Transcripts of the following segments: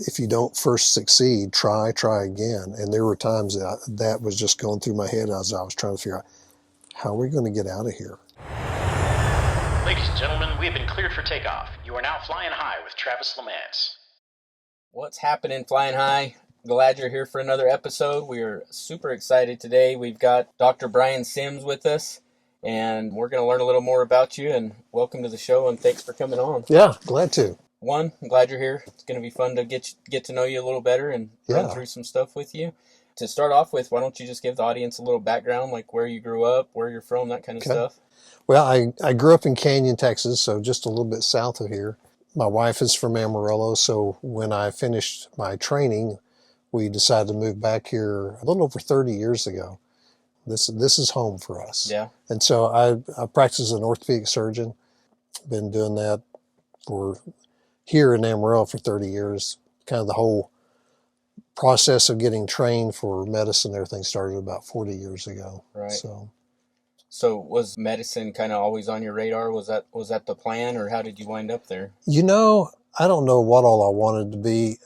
if you don't first succeed, try again. And there were times that was just going through my head as I was trying to figure out, how are we going to get out of here? Ladies and gentlemen, we have been cleared for takeoff. You are now flying high with Travis Lamance. What's happening, Flyin High? Glad you're here for another episode. We are super excited today. We've got Dr. Brian Sims with us, and we're going to learn a little more about you. And welcome to the show, and thanks for coming on. Yeah, glad to. One, I'm glad you're here. It's going to be fun to get to know you a little better and run through some stuff with you. To start off with, why don't you just give the audience a little background, like where you grew up, where you're from, that kind of stuff? Well, I grew up in Canyon, Texas, so just a little bit south of here. My wife is from Amarillo, so when I finished my training, we decided to move back here a little over 30 years ago. This is home for us. Yeah. And so I practice as an orthopedic surgeon. Been doing that for here in Amarillo for 30 years. Kind of the whole process of getting trained for medicine, everything started about 40 years ago. Right. So was medicine kind of always on your radar? Was that the plan, or how did you wind up there? You know, I don't know what all I wanted to be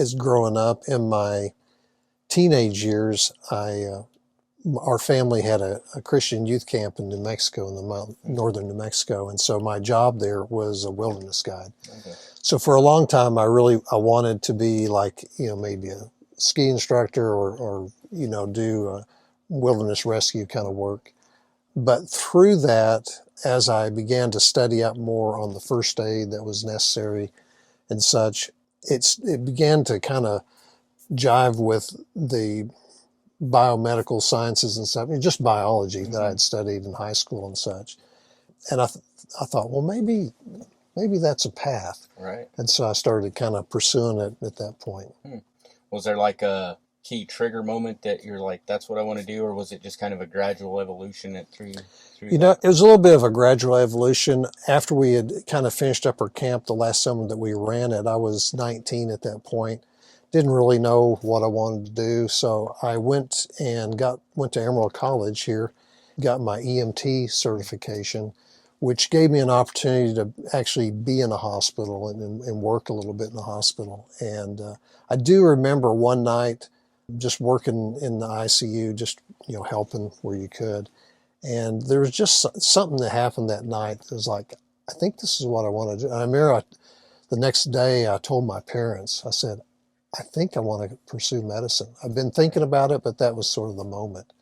as growing up. In my teenage years, our family had a Christian youth camp in New Mexico, in the northern New Mexico, and so my job there was a wilderness guide. Okay. So for a long time, I wanted to be like, maybe a ski instructor or do wilderness rescue kind of work. But through that, as I began to study up more on the first aid that was necessary and such, it began to kind of jive with the biomedical sciences and stuff, just biology that I had studied in high school and such. And I thought, well, maybe that's a path. Right. And so I started kind of pursuing it at that point. Was there like a key trigger moment that you're like, that's what I want to do, or was it just kind of a gradual evolution through it was a little bit of a gradual evolution. After we had kind of finished up our camp the last summer that we ran it, I was 19 at that point. Didn't really know what I wanted to do, so I went to Amarillo College here, got my EMT certification, which gave me an opportunity to actually be in a hospital and work a little bit in the hospital. And I do remember one night just working in the ICU, just helping where you could. And there was just something that happened that night that was like, I think this is what I want to do. And I remember the next day I told my parents, I said, I think I want to pursue medicine. I've been thinking about it, but that was sort of the moment.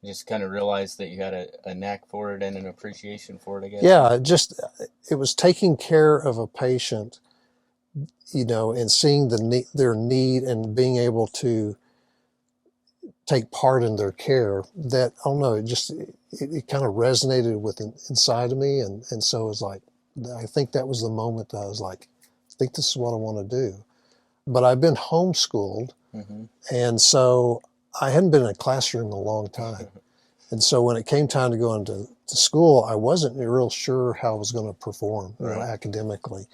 You just kind of realized that you had a knack for it and an appreciation for it, I guess. Yeah, it was taking care of a patient, and seeing their need and being able to take part in their care. That, I don't know, it kind of resonated with inside of me. And so it was like, I think that was the moment that I was like, I think this is what I want to do. But I've been homeschooled, and so I hadn't been in a classroom in a long time. And so when it came time to go into school, I wasn't real sure how I was going to perform academically.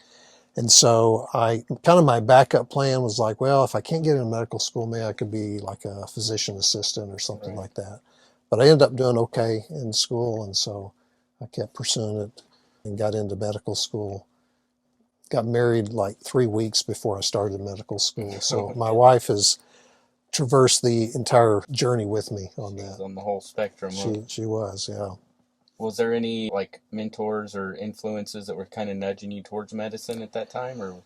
And so my backup plan was like, well, if I can't get into medical school, maybe I could be like a physician assistant or something like that. But I ended up doing okay in school, and so I kept pursuing it and got into medical school. Got married like 3 weeks before I started medical school. So my wife has traversed the entire journey with me on that. On the whole spectrum. She was, yeah. Was there any like mentors or influences that were kind of nudging you towards medicine at that time, or?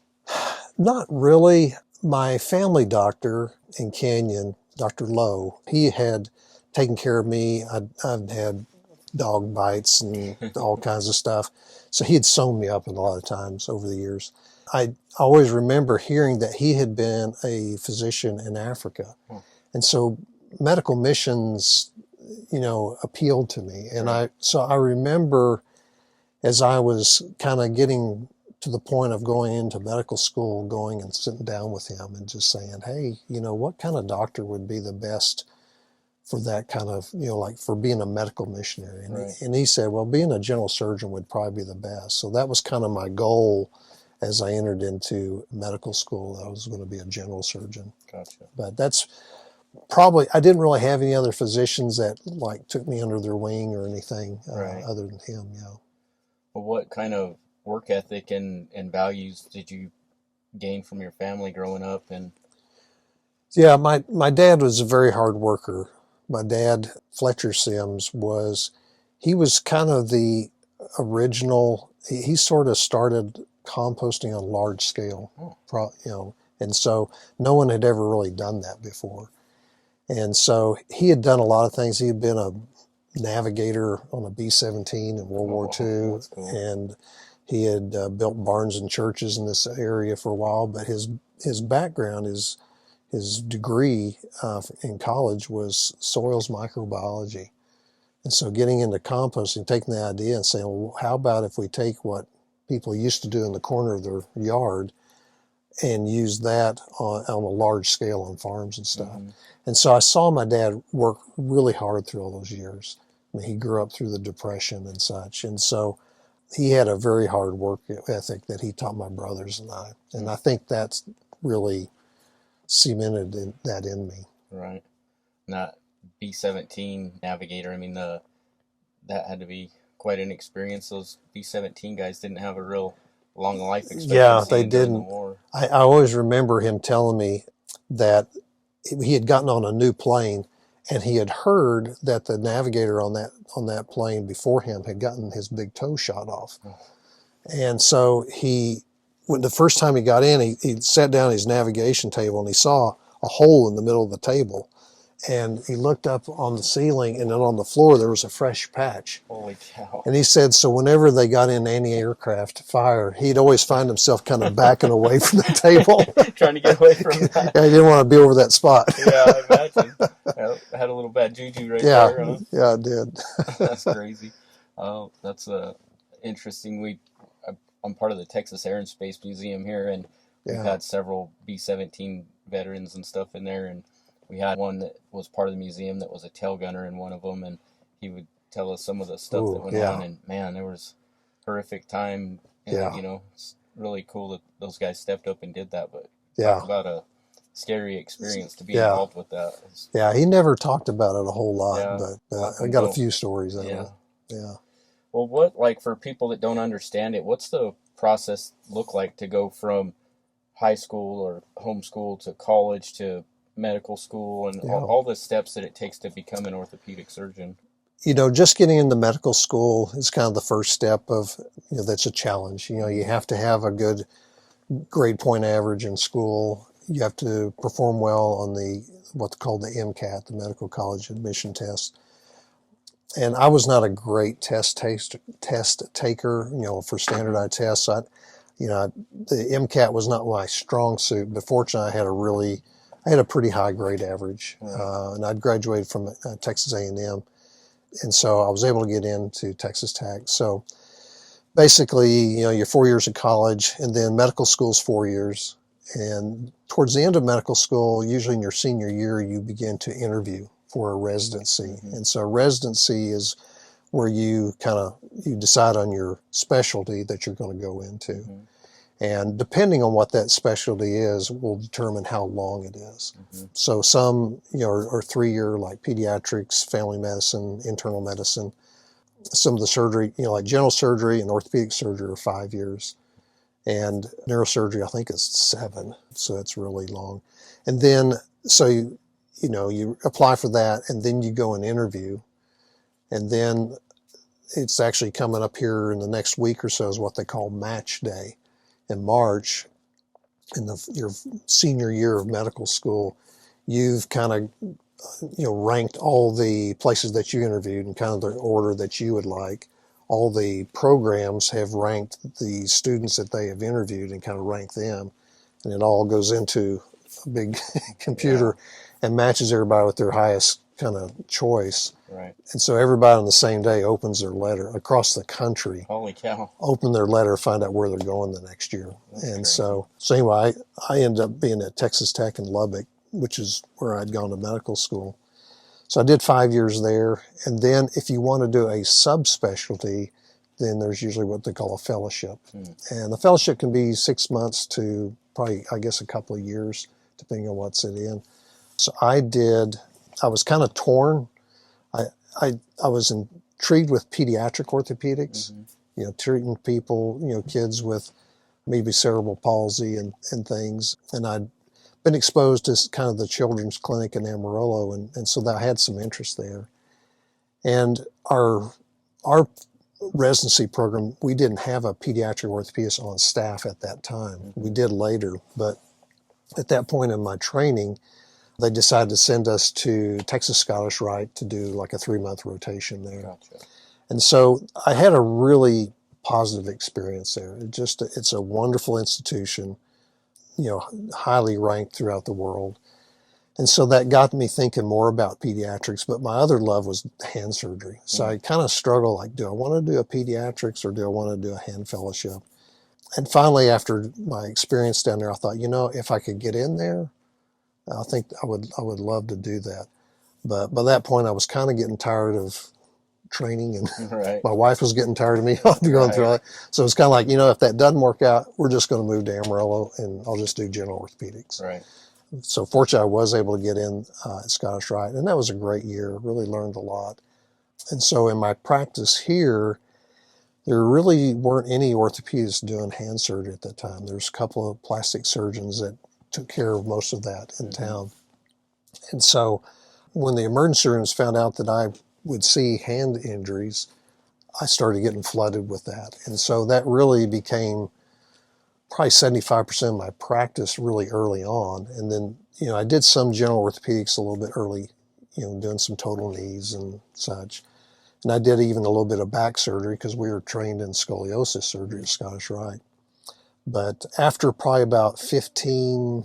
Not really. My family doctor in Canyon, Dr. Lowe, he had taken care of me. I'd had dog bites and all kinds of stuff. So he had sewn me up a lot of times over the years. I always remember hearing that he had been a physician in Africa. And so medical missions, appealed to me. And I remember as I was kind of getting to the point of going into medical school, going and sitting down with him and just saying, hey, what kind of doctor would be the best for that kind of, like for being a medical missionary. And he said, well, being a general surgeon would probably be the best. So that was kind of my goal as I entered into medical school. I was going to be a general surgeon. Gotcha. But that's probably, I didn't really have any other physicians that like took me under their wing or anything other than him. Well, what kind of work ethic and values did you gained from your family growing up? And Yeah, my dad was a very hard worker. My dad, Fletcher Sims, he was kind of the original. He sort of started composting on a large scale, oh, and so no one had ever really done that before. And so he had done a lot of things. He had been a navigator on a B-17 in World War II, that's cool. and he had built barns and churches in this area for a while. But his background is his degree in college was soils microbiology. And so getting into composting, taking the idea and saying, well, how about if we take what people used to do in the corner of their yard and use that on a large scale on farms and stuff. Mm-hmm. And so I saw my dad work really hard through all those years. I mean, he grew up through the Depression and such. And so he had a very hard work ethic that he taught my brothers and I. And I think that's really cemented that in me. Right. That B-17 navigator, I mean, that had to be quite an experience. Those B-17 guys didn't have a real long life expectancy. Yeah, they didn't. The war. I always remember him telling me that he had gotten on a new plane and he had heard that the navigator on that plane before him had gotten his big toe shot off. Oh. And so when the first time he got in, he sat down at his navigation table and he saw a hole in the middle of the table. And he looked up on the ceiling, and then on the floor there was a fresh patch. Holy cow. And he said, so whenever they got in anti-aircraft fire, he'd always find himself kind of backing away from the table. Trying to get away from that. Yeah, he didn't want to be over that spot. Yeah, I imagine. I had a little bad juju right there. Huh? Yeah, it did. That's crazy. That's interesting. I'm part of the Texas Air and Space Museum here, and we've had several B-17 veterans and stuff in there, and we had one that was part of the museum that was a tail gunner in one of them, and he would tell us some of the stuff that went on, and man, there was horrific time, and it's really cool that those guys stepped up and did that, but talk about a scary experience to be involved with that. Yeah, he never talked about it a whole lot, but I got a few stories out of it. Yeah. Well, for people that don't understand it, what's the process look like to go from high school or homeschool to college to medical school and all the steps that it takes to become an orthopedic surgeon? Just getting into medical school is kind of the first step of, that's a challenge. You have to have a good grade point average in school. You have to perform well on what's called the MCAT, the Medical College Admission Test. And I was not a great test taker, for standardized tests. The MCAT was not my strong suit, but fortunately I had a pretty high grade average, and I'd graduated from Texas A&M, and so I was able to get into Texas Tech. So basically, you're 4 years of college, and then medical school's 4 years, and towards the end of medical school, usually in your senior year, you begin to interview for a residency. Mm-hmm. And so residency is where you decide on your specialty that you're going to go into. Mm-hmm. And depending on what that specialty is will determine how long it is. Mm-hmm. So some, are 3 year, like pediatrics, family medicine, internal medicine. Some of the surgery, like general surgery and orthopedic surgery are 5 years. And neurosurgery, I think, is 7. So it's really long. And then, so you apply for that, and then you go and interview. And then it's actually coming up here in the next week or so is what they call match day. In March, in your senior year of medical school, you've kind of, ranked all the places that you interviewed in kind of the order that you would like. All the programs have ranked the students that they have interviewed and kind of ranked them. And it all goes into a big computer and matches everybody with their highest kind of choice. Right. And so everybody on the same day opens their letter across the country. Holy cow. Open their letter, find out where they're going the next year. That's and crazy. So anyway, I ended up being at Texas Tech in Lubbock, which is where I'd gone to medical school. So I did 5 years there. And then if you want to do a subspecialty, then there's usually what they call a fellowship. And the fellowship can be 6 months to probably, I guess, a couple of years, depending on what's it in. So I was kind of torn. I was intrigued with pediatric orthopedics, treating people, kids with maybe cerebral palsy and things. And I'd been exposed to kind of the children's clinic in Amarillo, and so I had some interest there. And our residency program, we didn't have a pediatric orthopedist on staff at that time. We did later, but at that point in my training, they decided to send us to Texas Scottish Rite to do like a 3-month rotation there. Gotcha. And so I had a really positive experience there. It's a wonderful institution, highly ranked throughout the world. And so that got me thinking more about pediatrics, but my other love was hand surgery. So I kind of struggled, like, do I want to do a pediatrics or do I want to do a hand fellowship? And finally, after my experience down there, I thought, if I could get in there, I think I would love to do that. But by that point, I was kind of getting tired of training, and Right. my wife was getting tired of me going through it. So it's kind of like, if that doesn't work out, we're just going to move to Amarillo and I'll just do general orthopedics. Right. So fortunately, I was able to get in at Scottish Rite, and that was a great year. Really learned a lot. And so in my practice here, there really weren't any orthopedists doing hand surgery at that time. There's a couple of plastic surgeons that took care of most of that in town. And so when the emergency rooms found out that I would see hand injuries, I started getting flooded with that. And so that really became probably 75% of my practice really early on. And then, I did some general orthopedics a little bit early, doing some total knees and such. And I did even a little bit of back surgery because we were trained in scoliosis surgery at Scottish Rite. But after probably about 15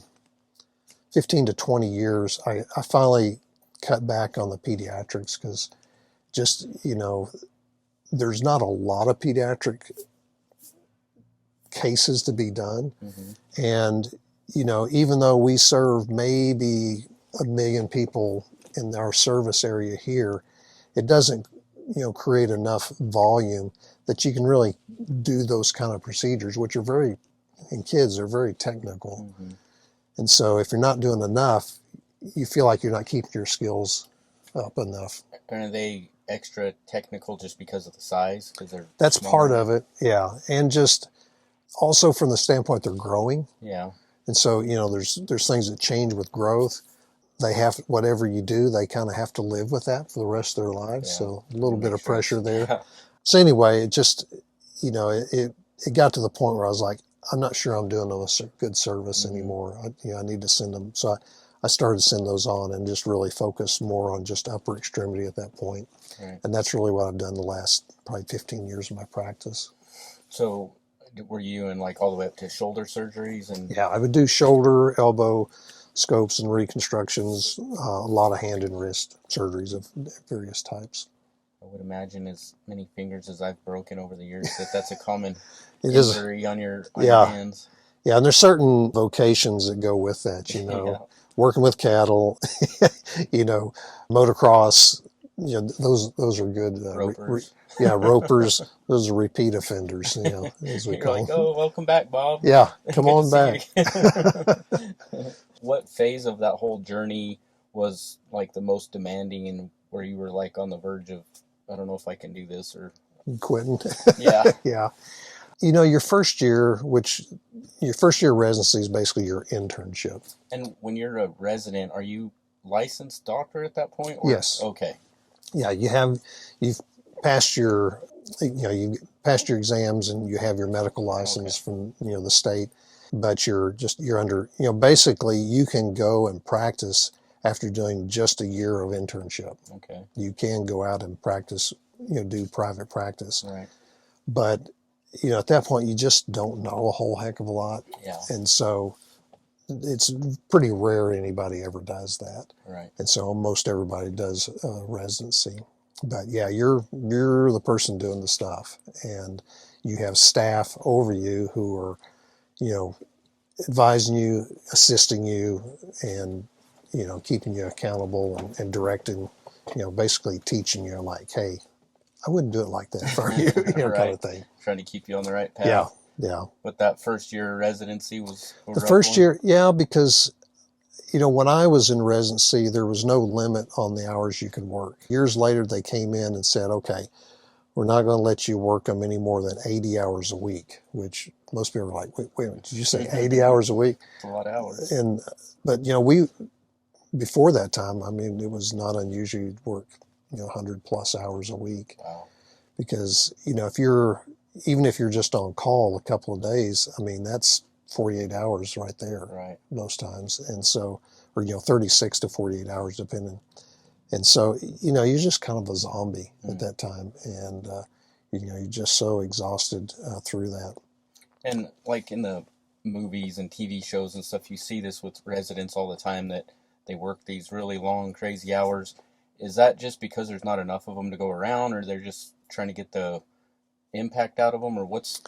to 20 years, I finally cut back on the pediatrics because just, there's not a lot of pediatric cases to be done. Mm-hmm. And, even though we serve maybe 1 million people in our service area here, it doesn't, create enough volume that you can really do those kind of procedures, which are in kids, are very technical. Mm-hmm. And so if you're not doing enough, you feel like you're not keeping your skills up enough. And are they extra technical just because of the size? That's part of it, yeah. And just also from the standpoint they're growing. Yeah. And so, there's things that change with growth. They have, whatever you do, they kind of have to live with that for the rest of their lives. Yeah. So a little bit of pressure there. Yeah. So anyway, it just, it got to the point where I was like, I'm not sure I'm doing them a good service anymore. I need to send them. So I started to send those on and just really focus more on just upper extremity at that point. Right. And that's really what I've done the last probably 15 years of my practice. So were you doing like all the way up to shoulder surgeries? And yeah, I would do shoulder, elbow scopes and reconstructions, a lot of hand and wrist surgeries of various types. I would imagine as many fingers as I've broken over the years that's a common injury on your hands. Yeah, and there's certain vocations that go with that, yeah. Working with cattle, motocross, those are good. Ropers. Ropers. Those are repeat offenders, as we You're call like, them. oh, welcome back, Bob. Yeah, come on back. What phase of that whole journey was like the most demanding and where you were like on the verge of, I don't know if I can do this or quitting? Yeah. Yeah. Your first year residency is basically your internship. And when you're a resident, are you licensed doctor at that point? Or? Yes. Okay. Yeah, you've passed your exams and you have your medical license from, the state, but you're under, basically you can go and practice after doing just a year of internship. Okay. You can go out and practice, do private practice. Right. But, at that point you just don't know a whole heck of a lot. Yeah. And so it's pretty rare anybody ever does that. Right. And so almost everybody does residency. But yeah, you're the person doing the stuff, and you have staff over you who are, advising you, assisting you, and keeping you accountable and directing, basically teaching you like, hey, I wouldn't do it like that for you, right. Kind of thing. Trying to keep you on the right path. Yeah. But that first year of residency was the first year, yeah, because when I was in residency, there was no limit on the hours you could work. Years later, they came in and said, okay, we're not going to let you work them any more than 80 hours a week, which most people are like, wait a minute, did you say 80 hours a week? It's a lot of hours. But, before that time, I mean, it was not unusual. You'd work, 100 plus hours a week. Wow. Because, even if you're just on call a couple of days, I mean, that's 48 hours right there. Right. Most times. And so, or, 36 to 48 hours depending. And so, you're just kind of a zombie at that time. And, you're just so exhausted through that. And like in the movies and TV shows and stuff, you see this with residents all the time, that they work these really long, crazy hours. Is that just because there's not enough of them to go around, or they're just trying to get the impact out of them, or what's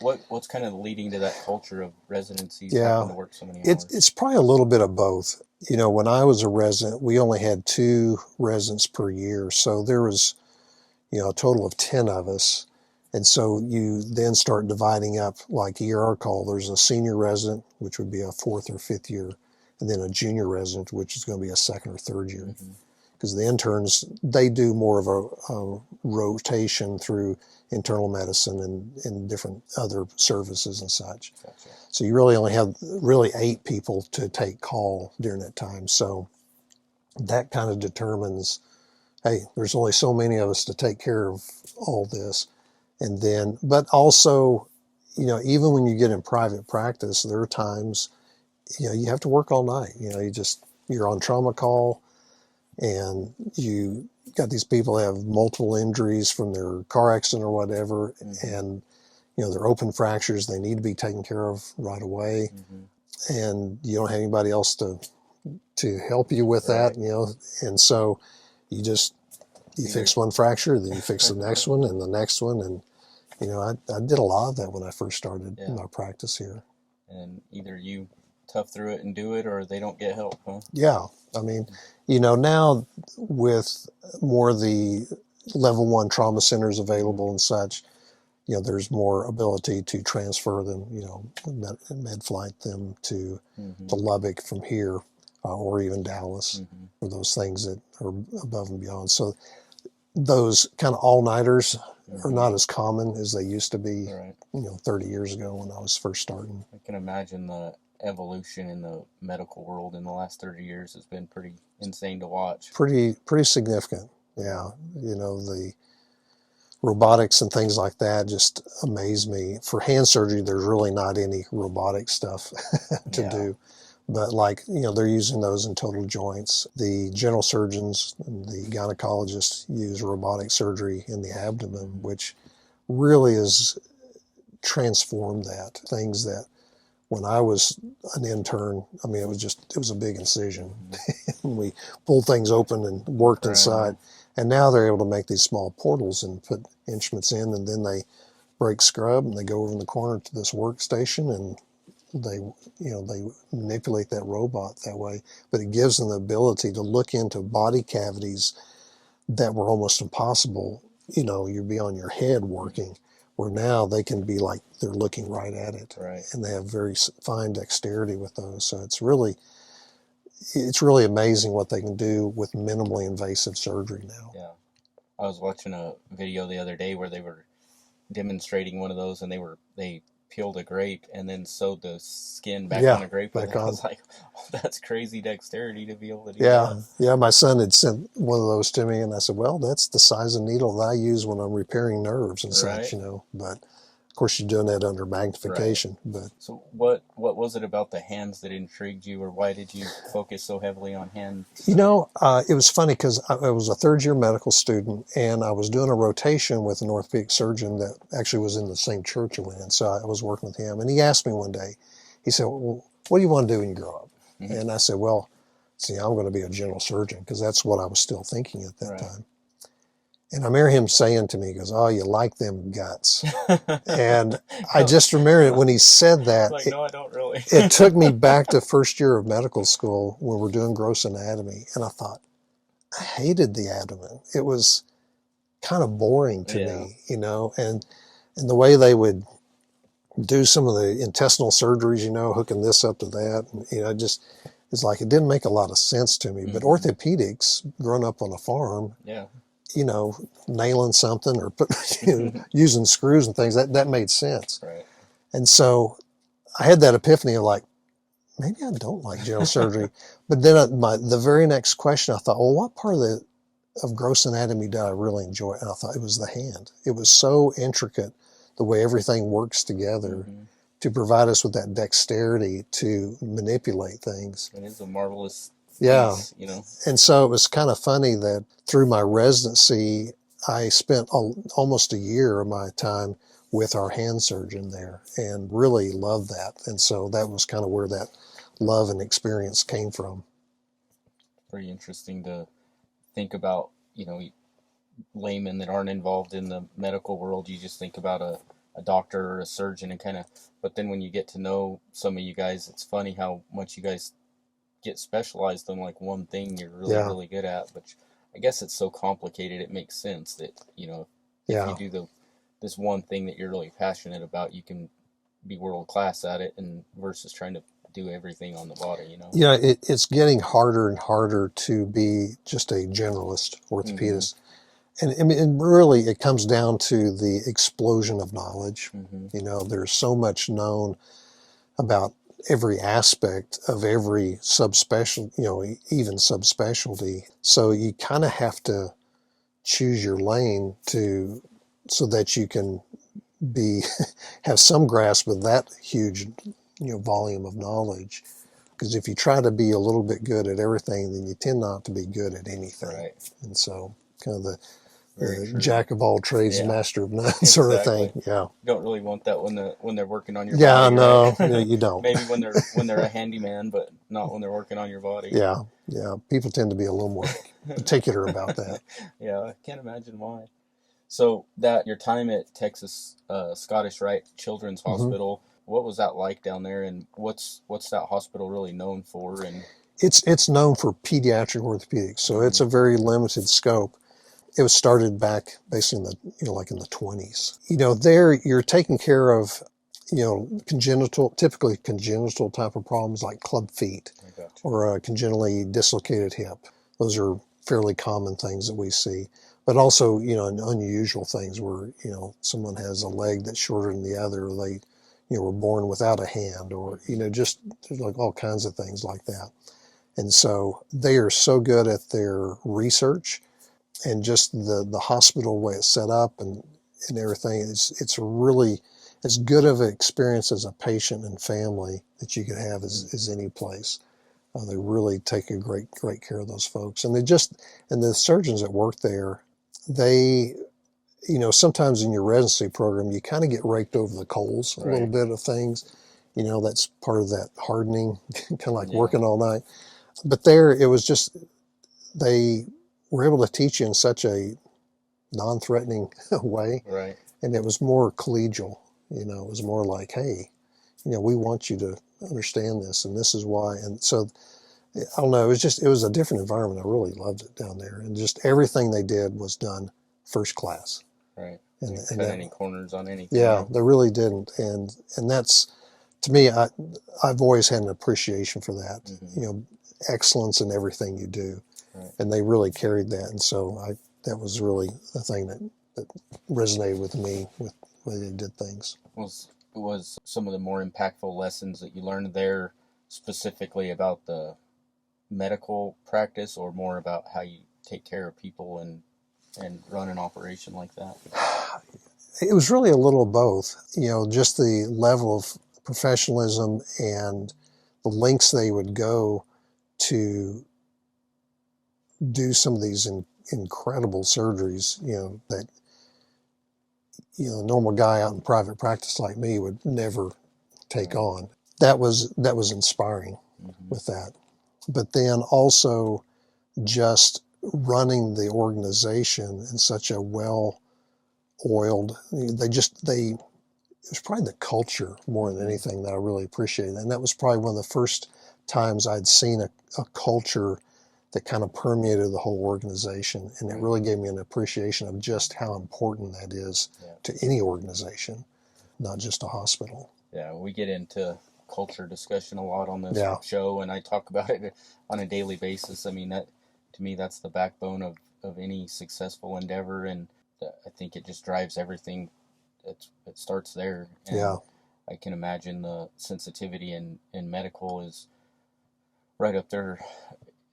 kind of leading to that culture of residencies having to work so many hours? It's probably a little bit of both. When I was a resident, we only had 2 residents per year, so there was a total of 10 of us. And so you then start dividing up, like ER call, there's a senior resident, which would be a 4th or 5th year, and then a junior resident, which is going to be a 2nd or 3rd year. Because the interns, they do more of a rotation through internal medicine and different other services and such. Gotcha. So you really only have 8 people to take call during that time. So that kind of determines, hey, there's only so many of us to take care of all this. And then, but also, even when you get in private practice, there are times, you have to work all night. You're on trauma call, and you got these people that have multiple injuries from their car accident or whatever, and they're open fractures. They need to be taken care of right away, and you don't have anybody else to help you with that. And so you fix one fracture, then you fix the next one and the next one, and I did a lot of that when I first started my practice here. And either you tough through it and do it, or they don't get help, huh? Yeah. I mean, now with more of the level 1 trauma centers available and such, there's more ability to transfer them, med flight them to Lubbock from here, or even Dallas, for those things that are above and beyond. So those kind of all-nighters are not as common as they used to be, 30 years ago when I was first starting. I can imagine the evolution in the medical world in the last 30 years has been pretty insane to watch. Pretty significant, yeah. The robotics and things like that just amaze me. For hand surgery, there's really not any robotic stuff to do. But they're using those in total joints. The general surgeons and the gynecologists use robotic surgery in the abdomen, which really has transformed that. Things that when I was an intern, I mean, it was a big incision. We pulled things open and worked inside. And now they're able to make these small portals and put instruments in, and then they break scrub and they go over in the corner to this workstation, and they manipulate that robot that way. But it gives them the ability to look into body cavities that were almost impossible. You'd be on your head working, where now they can be like they're looking right at it. And they have very fine dexterity with those. So it's really amazing what they can do with minimally invasive surgery now. Yeah. I was watching a video the other day where they were demonstrating one of those, and they peeled a grape and then sewed the skin back on the grape. I was like, oh, that's crazy dexterity to be able to do that. Yeah, my son had sent one of those to me, and I said, well, that's the size of needle that I use when I'm repairing nerves and such, But of course, you're doing that under magnification. But so what was it about the hands that intrigued you, or why did you focus so heavily on hands? It was funny because I was a 3rd-year medical student, and I was doing a rotation with an orthopedic surgeon that actually was in the same church I went in. So I was working with him, and he asked me one day, he said, well, what do you want to do when you grow up? And I said, well, I'm going to be a general surgeon, because that's what I was still thinking at that time. And I remember him saying to me, he goes, oh, you like them guts. And I just remember when he said that. No, I don't really. It took me back to 1st year of medical school when we're doing gross anatomy. And I thought, I hated the abdomen. It was kind of boring to me, and the way they would do some of the intestinal surgeries, hooking this up to that. And, it's like it didn't make a lot of sense to me. But orthopedics, growing up on a farm, nailing something or using screws and things. That made sense. Right. And so I had that epiphany of like, maybe I don't like general surgery. But then the very next question, I thought, well, what part of gross anatomy did I really enjoy? And I thought it was the hand. It was so intricate, the way everything works together to provide us with that dexterity to manipulate things. It is a marvelous Yeah. piece, And so it was kind of funny that through my residency, I spent almost a year of my time with our hand surgeon there and really loved that. And so that was kind of where that love and experience came from. Pretty interesting to think about, laymen that aren't involved in the medical world. You just think about a doctor or a surgeon and but then when you get to know some of you guys, it's funny how much you guys get specialized on like one thing you're really good at, but I guess it's so complicated it makes sense that if you do this one thing that you're really passionate about, you can be world class at it, and versus trying to do everything on the body. It's getting harder and harder to be just a generalist orthopedist. And I mean, really it comes down to the explosion of knowledge. There's so much known about every aspect of every subspecialty, even subspecialty. So you kind of have to choose your lane so that you can have some grasp of that huge, volume of knowledge. Because if you try to be a little bit good at everything, then you tend not to be good at anything. Right. And so kind of the jack of all trades, master of none sort of thing. Yeah. You don't really want that when they're working on your body. Yeah, no, right? You don't. Maybe when they're a handyman, but not when they're working on your body. Yeah. People tend to be a little more particular about that. Yeah, I can't imagine why. So that your time at Texas Scottish Rite Children's Hospital, what was that like down there, and what's that hospital really known for? And it's known for pediatric orthopedics, so it's a very limited scope. It was started back basically in the like in the 20s. There you're taking care of typically congenital type of problems like club feet or a congenitally dislocated hip. Those are fairly common things that we see. But also, unusual things where, someone has a leg that's shorter than the other, or they, were born without a hand, or, just there's like all kinds of things like that. And so they are so good at their research, and just the hospital way it's set up and everything. It's really as good of an experience as a patient and family that you could have as any place. They really take a great care of those folks. And the surgeons that work there, they, sometimes in your residency program, you kind of get raked over the coals a little bit of things. That's part of that hardening, kind of like working all night. But there, it was just, they were able to teach you in such a non-threatening way. Right. And it was more collegial. It was more like, hey, we want you to understand this, and this is why. And so, I don't know, it was a different environment. I really loved it down there. And just everything they did was done first class. Right. And cut any corners on anything. Yeah, they really didn't. And that's, to me, I've always had an appreciation for that. Excellence in everything you do. Right. And they really carried that. And so that was really the thing that resonated with me with the way they did things. Was some of the more impactful lessons that you learned there specifically about the medical practice, or more about how you take care of people and run an operation like that? It was really a little of both. Just the level of professionalism and the lengths they would go to do some of these incredible surgeries, that a normal guy out in private practice like me would never take on. That was inspiring with that. But then also just running the organization in such a well-oiled, it was probably the culture more than anything that I really appreciated. And that was probably one of the first times I'd seen a culture that kind of permeated the whole organization. And it really gave me an appreciation of just how important that is to any organization, not just a hospital. Yeah, we get into culture discussion a lot on this show, and I talk about it on a daily basis. I mean, that to me, that's the backbone of of any successful endeavor, and I think it just drives everything. It starts there. And Yeah. I can imagine the sensitivity in medical is right up there,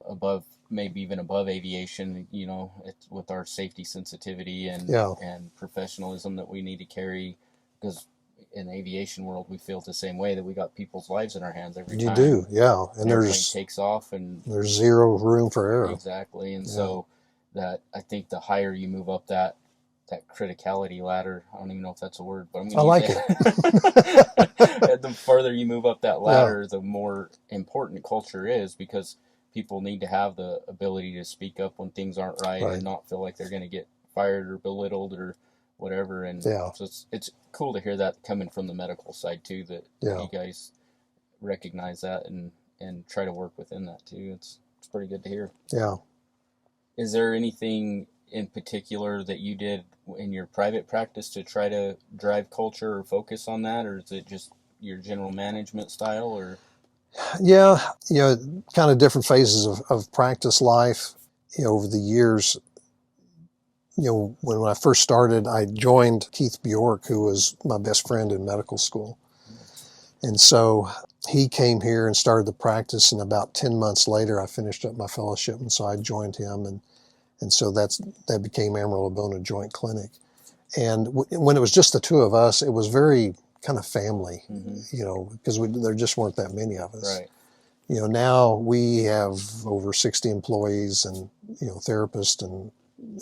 above, maybe even above aviation. It's with our safety sensitivity and professionalism that we need to carry, because in the aviation world we feel the same way, that we got people's lives in our hands every time. You do, yeah. And airplane takes off, and there's zero room for error. Exactly. And so that, I think the higher you move up that criticality ladder, I don't even know if that's a word, but I like it. The further you move up that ladder, the more important culture is, because people need to have the ability to speak up when things aren't right and not feel like they're going to get fired or belittled or whatever. And so it's cool to hear that coming from the medical side too, that you guys recognize that and try to work within that too. It's pretty good to hear. Yeah. Is there anything in particular that you did in your private practice to try to drive culture or focus on that, or is it just your general management style? Or yeah, kind of different phases of practice life. Over the years, when I first started, I joined Keith Bjork, who was my best friend in medical school. And so he came here and started the practice, and about 10 months later, I finished up my fellowship, and so I joined him, and so that became Amarillo-Bona Joint Clinic. And when it was just the two of us, it was very kind of family, because there just weren't that many of us. Right. Now we have over 60 employees, and therapists and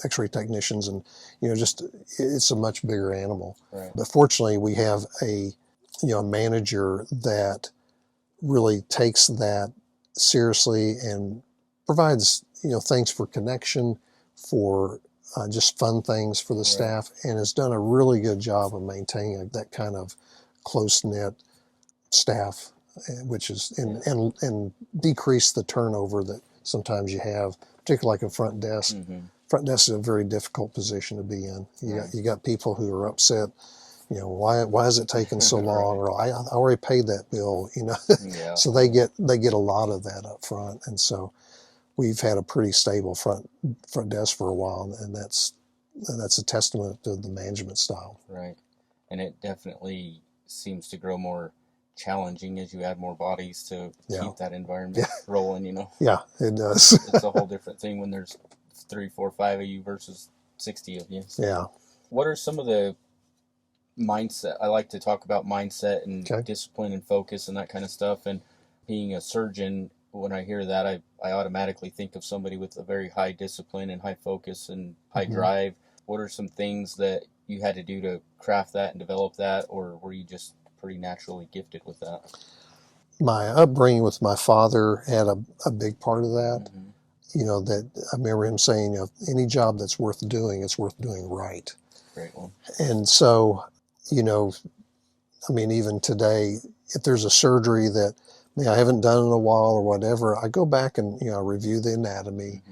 X-ray technicians, and just it's a much bigger animal. Right. But fortunately, we have a manager that really takes that seriously and provides things for connection, for just fun things for the staff, and has done a really good job of maintaining that kind of close-knit staff, which is and decrease the turnover that sometimes you have, particularly like a front desk. Front desk is a very difficult position to be in. You got people who are upset. Why is it taking so long? Or I already paid that bill. So they get a lot of that up front, and so we've had a pretty stable front desk for a while, and that's a testament to the management style. Right, and it definitely seems to grow more challenging as you add more bodies to keep that environment rolling. Yeah, it does. It's a whole different thing when there's 3, 4, 5 of you versus 60 of you. So yeah. What are some of the mindset? I like to talk about mindset and discipline and focus and that kind of stuff. And being a surgeon, when I hear that, I automatically think of somebody with a very high discipline and high focus and high drive. What are some things that you had to do to craft that and develop that, or were you just pretty naturally gifted with that? My upbringing with my father had a big part of that. That I remember him saying, any job that's worth doing, it's worth doing right. Great one. And so, even today, if there's a surgery that I haven't done in a while or whatever, I go back and, I review the anatomy,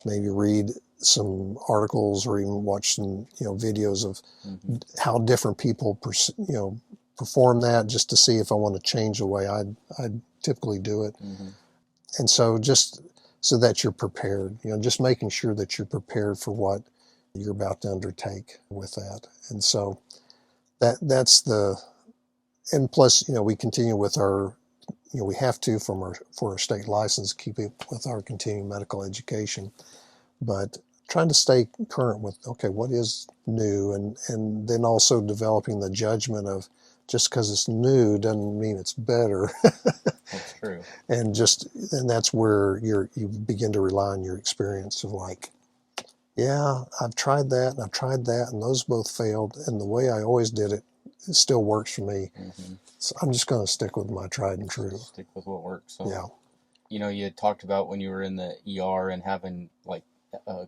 maybe read some articles or even watch some, videos of how different people, perform that, just to see if I want to change the way I'd typically do it. And so just so that you're prepared, just making sure that you're prepared for what you're about to undertake with that. And so that's and plus, we continue with our, we have to for our state license, keep it with our continuing medical education, but trying to stay current with, what is new, and then also developing the judgment of, just because it's new doesn't mean it's better. That's true. And that's where you begin to rely on your experience of I've tried that and I've tried that and those both failed, and the way I always did it still works for me. So I'm just going to stick with my tried and true. Stick with what works. So, yeah. You had talked about when you were in the ER and having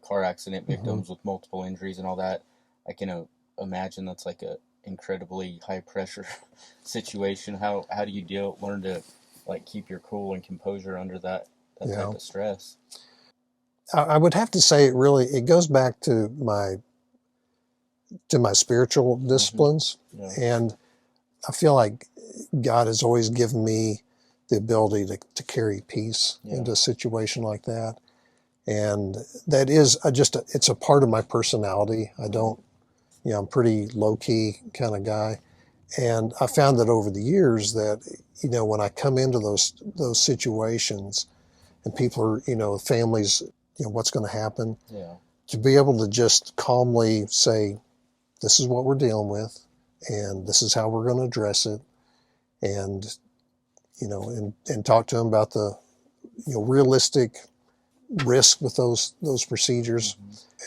car accident victims with multiple injuries and all that. I can imagine that's like a incredibly high pressure situation. How do you learn to keep your cool and composure under that type of stress? I would have to say it goes back to my spiritual disciplines. And I feel like God has always given me the ability to carry peace into a situation like that. And that is it's a part of my personality. I don't, I'm pretty low key kind of guy. And I found that over the years that, when I come into those situations and people are, families, what's going to happen, Yeah. to be able to just calmly say, this is what we're dealing with, and this is how we're going to address it. And, and talk to them about the, realistic risk with those procedures.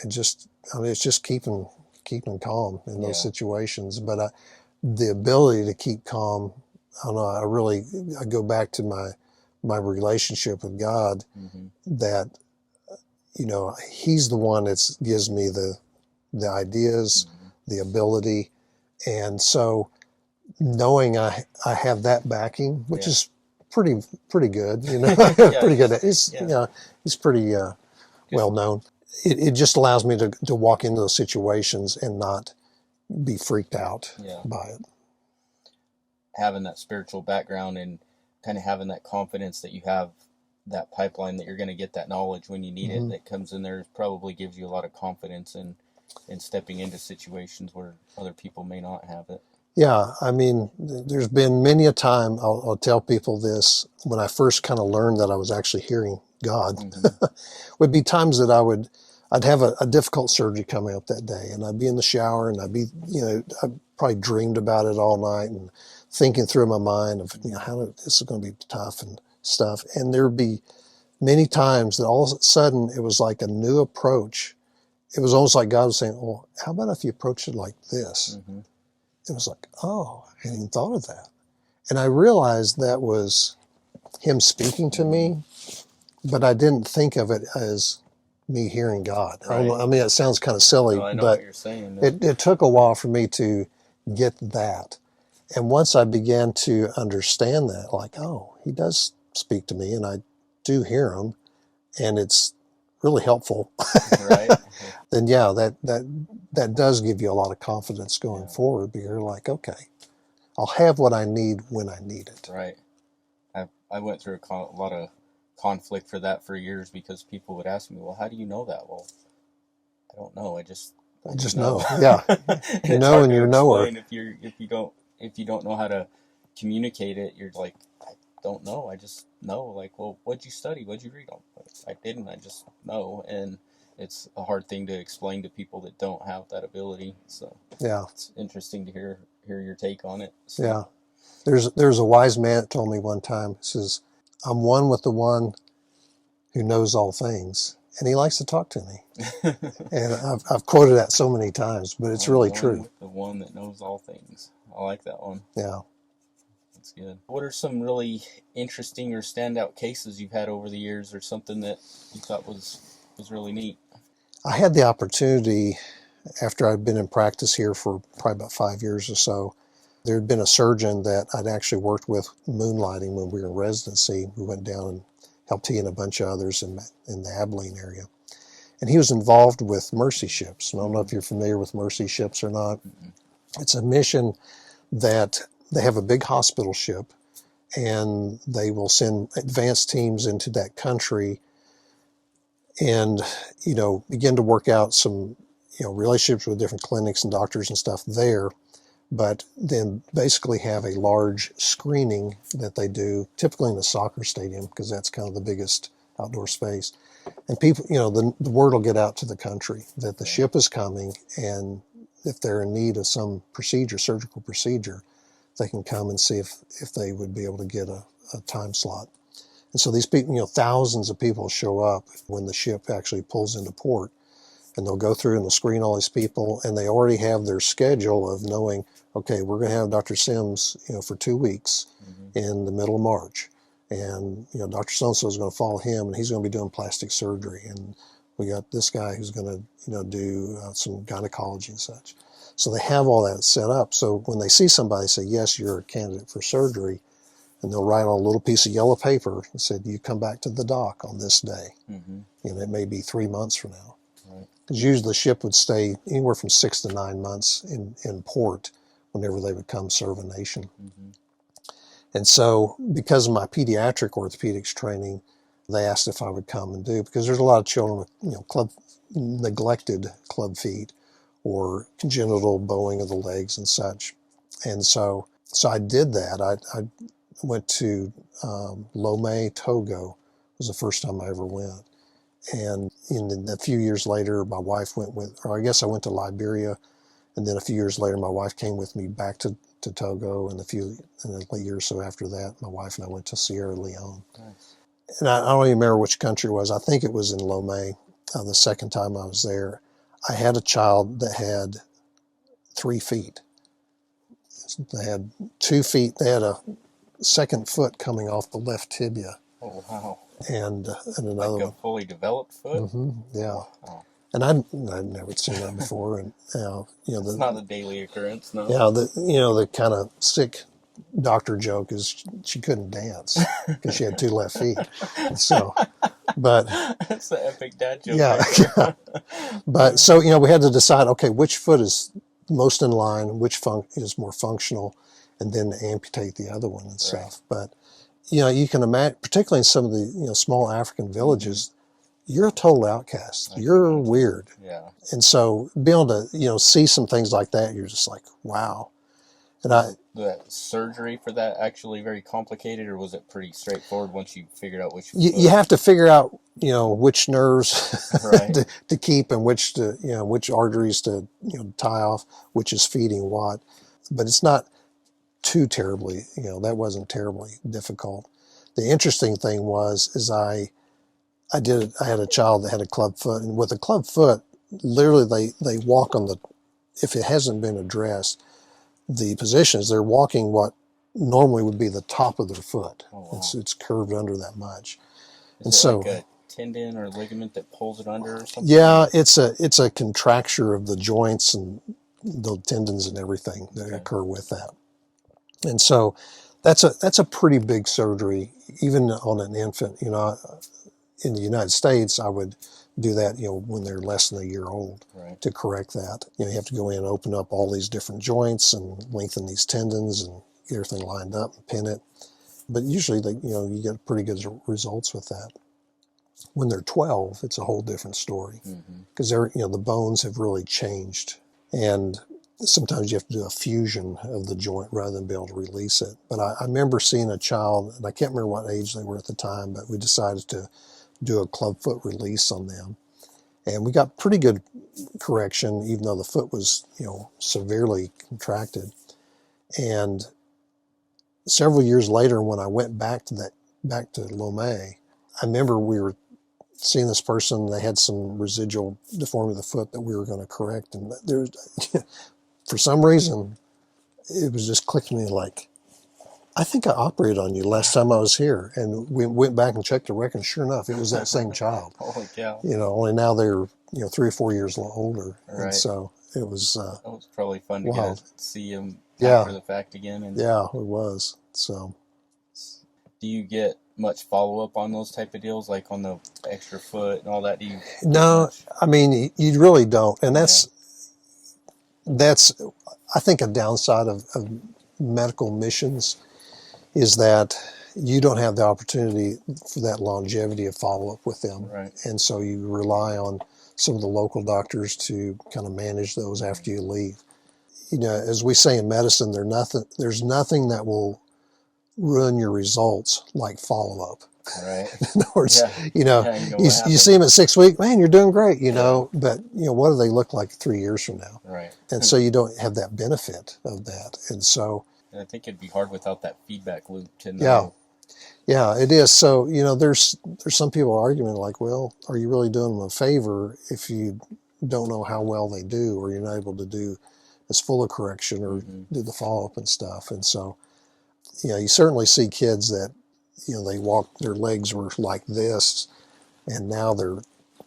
And just, it's just keeping calm in those situations. But the ability to keep calm, I don't know, I go back to my relationship with God, that, he's the one that gives me the ideas, the ability. And so knowing I have that backing, which is pretty good, pretty good. He's pretty well known. It just allows me to walk into those situations and not be freaked out by it. Having that spiritual background and kind of having that confidence that you have that pipeline, that you're going to get that knowledge when you need it, that comes in there, probably gives you a lot of confidence in stepping into situations where other people may not have it. Yeah, I mean, there's been many a time, I'll tell people this, when I first kind of learned that I was actually hearing God, would be times that I'd have a difficult surgery coming up that day, and I'd be in the shower, and I'd be, I probably dreamed about it all night and thinking through my mind of, this is going to be tough and stuff. And there'd be many times that all of a sudden it was like a new approach. It was almost like God was saying, well, how about if you approach it like this? It was like, oh, I hadn't even thought of that. And I realized that was him speaking to me, but I didn't think of it as me hearing God. Right. I mean, it sounds kind of silly, I know but what you're saying. It took a while for me to get that. And once I began to understand that, like, oh, he does speak to me and I do hear him, and it's really helpful. Right. Then that does give you a lot of confidence going forward. But you're like, okay, I'll have what I need when I need it. Right. I went through a lot of conflict for that for years, because people would ask me, well, how do you know that? Well, I don't know. I just know. Yeah. You know, and you're knower. If you don't know how to communicate it, you're like, I don't know. I just know. Like, well, what'd you study? What'd you read on? I didn't. I just know. And it's a hard thing to explain to people that don't have that ability. So it's interesting to hear your take on it. So. Yeah. There's a wise man that told me one time, he says, I'm one with the one who knows all things. And he likes to talk to me. And I've quoted that so many times, but it's really true. The one that knows all things. I like that one. Yeah. That's good. What are some really interesting or standout cases you've had over the years, or something that you thought was really neat? I had the opportunity, after I'd been in practice here for probably about 5 years or so, there had been a surgeon that I'd actually worked with moonlighting when we were in residency. We went down and helped he and a bunch of others in the Abilene area. And he was involved with mercy ships. I don't know if you're familiar with mercy ships or not. It's a mission that they have a big hospital ship, and they will send advanced teams into that country and, begin to work out some, relationships with different clinics and doctors and stuff there. But then basically have a large screening that they do, typically in a soccer stadium, because that's kind of the biggest outdoor space. And people, the word will get out to the country that the ship is coming, and if they're in need of some procedure, surgical procedure, they can come and see if they would be able to get a time slot. And so these people, thousands of people show up when the ship actually pulls into port, and they'll go through and they'll screen all these people, and they already have their schedule of knowing, okay, we're going to have Dr. Sims, for 2 weeks in the middle of March. And, Dr. So-and-so is going to follow him, and he's going to be doing plastic surgery. And we got this guy who's going to, do some gynecology and such. So they have all that set up. So when they see somebody say, yes, you're a candidate for surgery, and they'll write on a little piece of yellow paper and said, you come back to the dock on this day. It may be 3 months from now. Because usually the ship would stay anywhere from 6 to 9 months in port whenever they would come serve a nation. And so because of my pediatric orthopedics training, they asked if I would come and do, because there's a lot of children with, neglected club feet or congenital bowing of the legs and such. And so I did that. I went to Lomé, Togo, was the first time I ever went. And a few years later, my wife went with, or I guess I went to Liberia. And then a few years later, my wife came with me back to Togo. And a year or so after that, my wife and I went to Sierra Leone. Nice. And I don't even remember which country it was. I think it was in Lomé. The second time I was there, I had a child that had 3 feet. They had 2 feet. They had a second foot coming off the left tibia. Oh, wow. And another like a one. fully developed foot? Yeah. Wow. And I'd never seen that before. And it's not a daily occurrence, no. Yeah, the kind of sick doctor joke is she couldn't dance because she had 2 left feet. So, but that's the epic dad joke. Yeah. But so we had to decide, okay, which foot is most in line, which is more functional, and then amputate the other one and stuff. But you can imagine, particularly in some of the small African villages, you're a total outcast. You're weird. Yeah. And so being able to see some things like that, you're just like, wow. And the surgery for that actually very complicated, or was it pretty straightforward once you figured out which? You have to figure out which nerves right. to keep and which arteries to tie off, which is feeding what. But it's not too terribly, that wasn't terribly difficult. The interesting thing is I had a child that had a club foot, and with a club foot, literally they walk on if it hasn't been addressed, the positions, they're walking what normally would be the top of their foot. Oh, wow. It's curved under that much. Is it like a tendon or ligament that pulls it under or something? Yeah, it's a contracture of the joints and the tendons and everything that occur with that. And so that's a pretty big surgery, even on an infant. In the United States, I would do that, when they're less than a year old, to correct that. You have to go in and open up all these different joints and lengthen these tendons and get everything lined up and pin it. But usually, you get pretty good results with that. When they're 12, it's a whole different story, because the bones have really changed, and sometimes you have to do a fusion of the joint rather than be able to release it. But I remember seeing a child, and I can't remember what age they were at the time, but we decided to do a clubfoot release on them. And we got pretty good correction, even though the foot was, severely contracted. And several years later, when I went back to Lomé, I remember we were seeing this person, they had some residual deformity of the foot that we were going to correct. And there's, for some reason, it was just clicking me like, I think I operated on you last time I was here. And we went back and checked the record, and sure enough, it was that same child. Holy cow. Only now they're, 3 or 4 years older. Right. And so it was... that was probably fun to get to see him after the fact again. And yeah, it was. So... Do you get much follow-up on those type of deals, like on the extra foot and all that? No, I mean, you really don't. And that's, I think, a downside of medical missions, is that you don't have the opportunity for that longevity of follow-up with them. Right. And so you rely on some of the local doctors to kind of manage those after you leave. As we say in medicine, there's nothing that will ruin your results like follow-up. Right. In other words, you see see them at 6 weeks, man, you're doing great, but what do they look like 3 years from now? Right. And so you don't have that benefit of that. And so... And I think it'd be hard without that feedback loop to know. Yeah, it is. So, there's some people arguing like, well, are you really doing them a favor if you don't know how well they do, or you're not able to do as full a correction or do the follow-up and stuff? And so, you certainly see kids that, they walk, their legs were like this, and now they're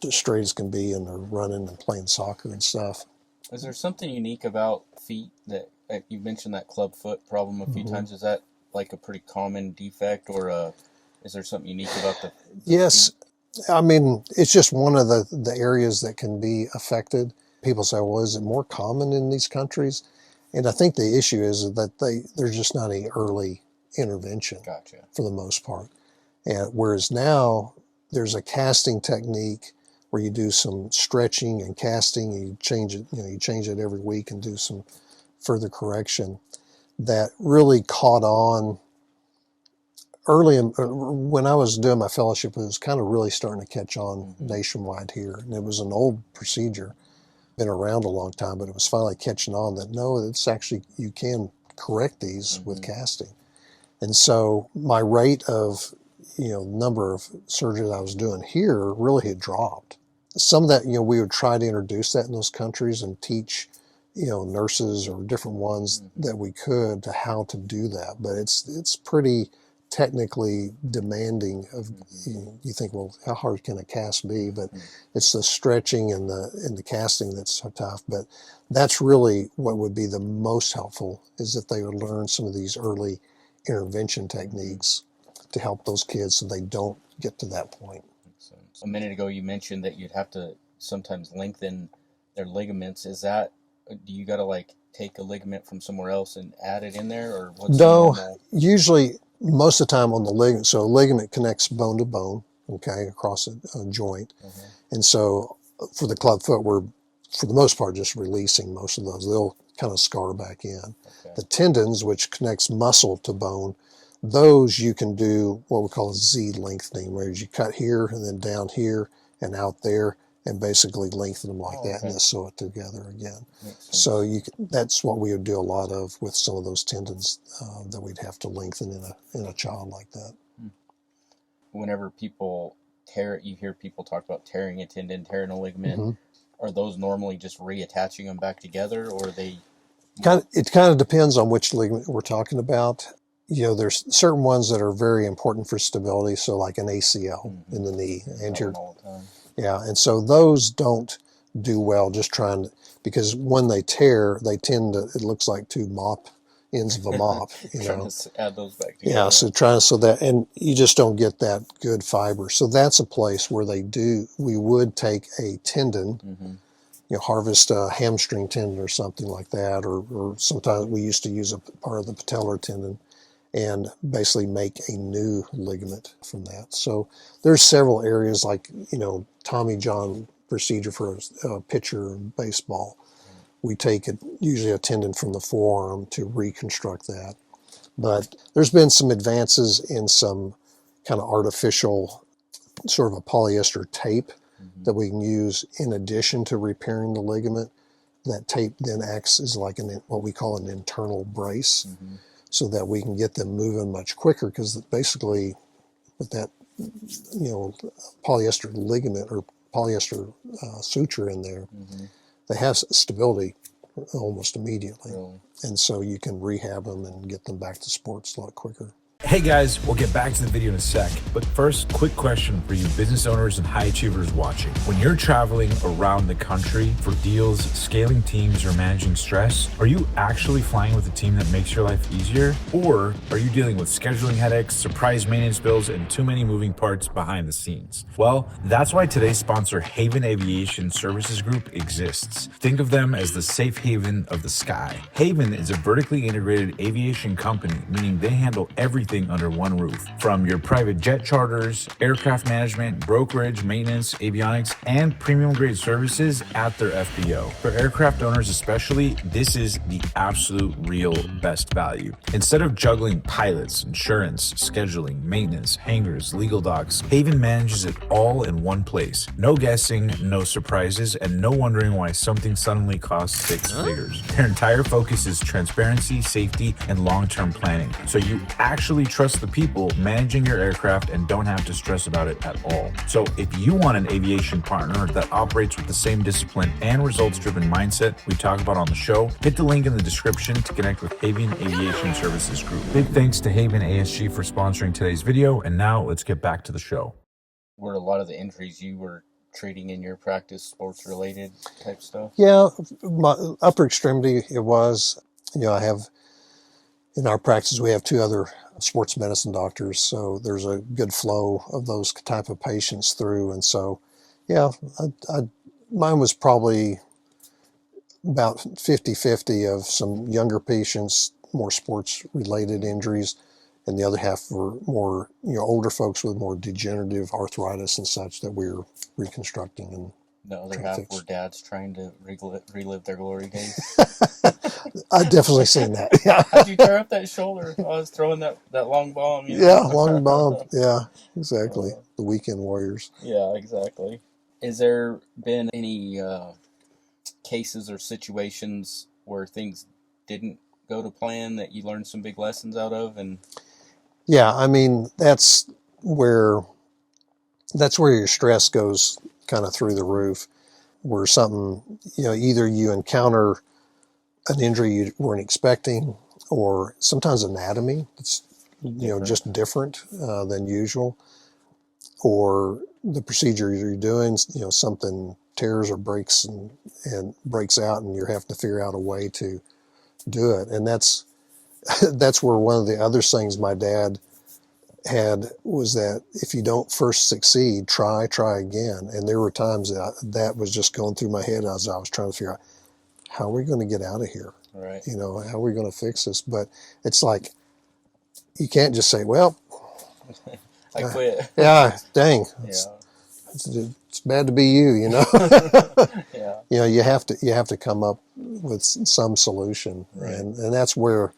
as straight as can be, and they're running and playing soccer and stuff. Is there something unique about feet that you mentioned that club foot problem a few times? Is that like a pretty common defect, or is there something unique about the Yes. feet? I mean, it's just one of the areas that can be affected. People say, well, is it more common in these countries? And I think the issue is that there's just not any early intervention. Gotcha. For the most part. And whereas now, there's a casting technique where you do some stretching and casting, and you change it, you change it every week and do some further correction that really caught on early when I was doing my fellowship. It was kind of really starting to catch on nationwide here. And it was an old procedure, been around a long time, but it was finally catching on that no, it's actually, you can correct these with casting. And so my rate of, number of surgeries I was doing here really had dropped. Some of that, we would try to introduce that in those countries and teach, nurses or different ones that we could to how to do that. But it's pretty technically demanding of, you think, well, how hard can a cast be? But it's the stretching and the casting that's so tough. But that's really what would be the most helpful, is that they would learn some of these early intervention techniques to help those kids so they don't get to that point. A minute ago you mentioned that you'd have to sometimes lengthen their ligaments. Is that, do you got to take a ligament from somewhere else and add it in there, or what's no? Usually, most of the time on the ligament, so a ligament connects bone to bone, okay, across a joint. And so for the club foot, we're for the most part just releasing most of those. They'll kind of scar back in. The tendons, which connects muscle to bone, those you can do what we call a Z lengthening, where you cut here and then down here and out there, and basically lengthen them like that, and then sew it together again. So that's what we would do a lot of with some of those tendons that we'd have to lengthen in a child like that. Whenever people tear, you hear people talk about tearing a tendon, tearing a ligament. Are those normally just reattaching them back together, or are they? It kind of depends on which ligament we're talking about. There's certain ones that are very important for stability, so like an ACL in the knee, and so those don't do well just trying to, because when they tear, they tend to, it looks like two ends of a mop, trying to add those back together. Yeah, so that, and you just don't get that good fiber. So that's a place where we would take a tendon, harvest a hamstring tendon or something like that, or sometimes we used to use a part of the patellar tendon and basically make a new ligament from that. So there's several areas, like, Tommy John procedure for a pitcher in baseball. We take usually a tendon from the forearm to reconstruct that. But there's been some advances in some kind of artificial, sort of a polyester tape that we can use in addition to repairing the ligament. That tape then acts as like what we call an internal brace, so that we can get them moving much quicker, because basically with that, polyester ligament or polyester suture in there, they have stability almost immediately. And so you can rehab them and get them back to sports a lot quicker. Hey guys, we'll get back to the video in a sec, but first, quick question for you business owners and high achievers watching. When you're traveling around the country for deals, scaling teams, or managing stress, are you actually flying with a team that makes your life easier? Or are you dealing with scheduling headaches, surprise maintenance bills, and too many moving parts behind the scenes? Well, that's why today's sponsor, Haven Aviation Services Group, exists. Think of them as the safe haven of the sky. Haven is a vertically integrated aviation company, meaning they handle everything under one roof. From your private jet charters, aircraft management, brokerage, maintenance, avionics, and premium grade services at their FBO. For aircraft owners especially, this is the absolute real best value. Instead of juggling pilots, insurance, scheduling, maintenance, hangars, legal docs, Haven manages it all in one place. No guessing, no surprises, and no wondering why something suddenly costs six figures. Their entire focus is transparency, safety, and long-term planning. So you actually trust the people managing your aircraft and don't have to stress about it at all. So if you want an aviation partner that operates with the same discipline and results-driven mindset we talk about on the show, hit the link in the description to connect with Haven Aviation Services Group. Big thanks to Haven ASG for sponsoring today's video, and now let's get back to the show. Were a lot of the injuries you were treating in your practice sports-related type stuff? Yeah, my upper extremity, it was, I have, in our practice, we have two other sports medicine doctors, so there's a good flow of those type of patients through. And so, yeah, mine was probably about 50-50 of some younger patients, more sports-related injuries, and the other half were more, older folks with more degenerative arthritis and such that we were reconstructing and The other trying to half fix. were dads trying to relive their glory days. I've definitely seen that. Yeah. How'd you tear up that shoulder? I was throwing that long bomb. Yeah, long bomb. Yeah, exactly. The weekend warriors. Yeah, exactly. Has there been any cases or situations where things didn't go to plan that you learned some big lessons out of? And Yeah, I mean, that's where your stress goes kind of through the roof, where something, either you encounter an injury you weren't expecting, or sometimes anatomy that's, just different than usual, or the procedure you're doing, something tears or breaks and breaks out, and you're having to figure out a way to do it. And that's where one of the other things my dad had was that if you don't first succeed, try again. And there were times that was just going through my head as I was trying to figure out, how are we going to get out of here? right, How are we going to fix this? But it's like, you can't just say, well, I quit. yeah, dang, Yeah, it's bad to be you, yeah, you have to come up with some solution. Right. And that's where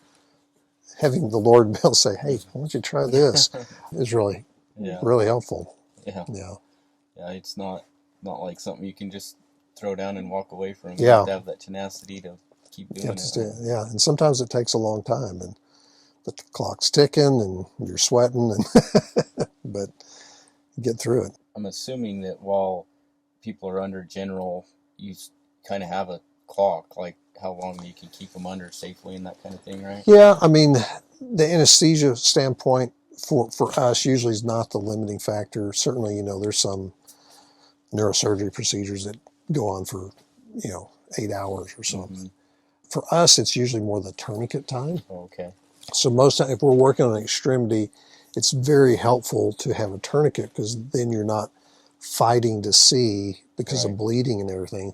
having the Lord be able to say, hey, why don't you try this, is really, yeah, really helpful. yeah, Yeah. yeah. It's not like something you can just throw down and walk away from. You Yeah. have to have that tenacity to keep doing it. Yeah. And sometimes it takes a long time, and the clock's ticking and you're sweating, but you get through it. I'm assuming that while people are under general, you kind of have a clock, like how long you can keep them under safely and that kind of thing, right? Yeah. I mean, the anesthesia standpoint for us usually is not the limiting factor. Certainly, there's some neurosurgery procedures that go on for, 8 hours or something. Mm-hmm. For us, it's usually more the tourniquet time. Okay. So most time, if we're working on an extremity, it's very helpful to have a tourniquet, because then you're not fighting to see because Right. of bleeding and everything.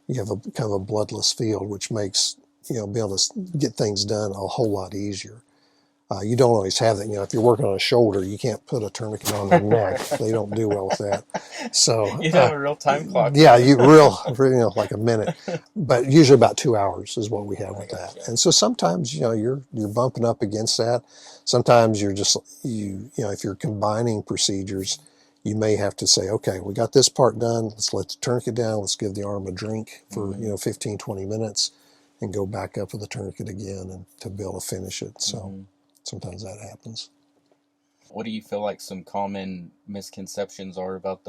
You have a kind of a bloodless field, which makes, being able to get things done a whole lot easier. You don't always have that. If you're working on a shoulder, you can't put a tourniquet on their neck. They don't do well with that. So You have a real time clock. yeah, like a minute, but usually about 2 hours is what we have with that. Gotcha. And so sometimes, you're bumping up against that. Sometimes you're just, if you're combining procedures, you may have to say, okay, we got this part done. Let's let the tourniquet down. Let's give the arm a drink for, 15, 20 minutes and go back up with the tourniquet again and to be able to finish it. So sometimes that happens. What do you feel like some common misconceptions are about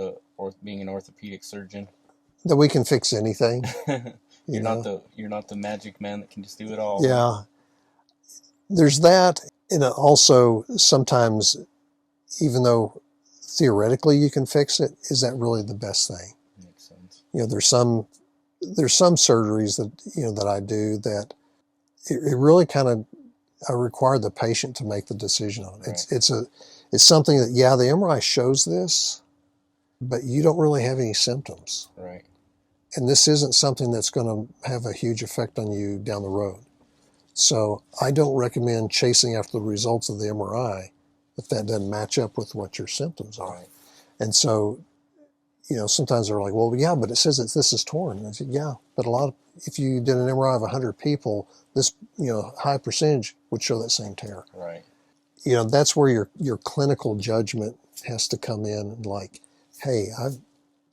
being an orthopedic surgeon? That we can fix anything. You're not the magic man that can just do it all. Yeah. There's that. And also sometimes, even though theoretically you can fix it, is that really the best thing? Makes sense. There's some surgeries that, that I do that it really kind of, I require the patient to make the decision on it. Right. It's something that, the MRI shows this, but you don't really have any symptoms. Right. And this isn't something that's going to have a huge effect on you down the road. So I don't recommend chasing after the results of the MRI if that doesn't match up with what your symptoms are. Right. And so, sometimes they're like, well, yeah, but it says that this is torn. And I said, yeah, but if you did an MRI of 100 people, this, high percentage would show that same tear. Right. That's where your clinical judgment has to come in, like, hey,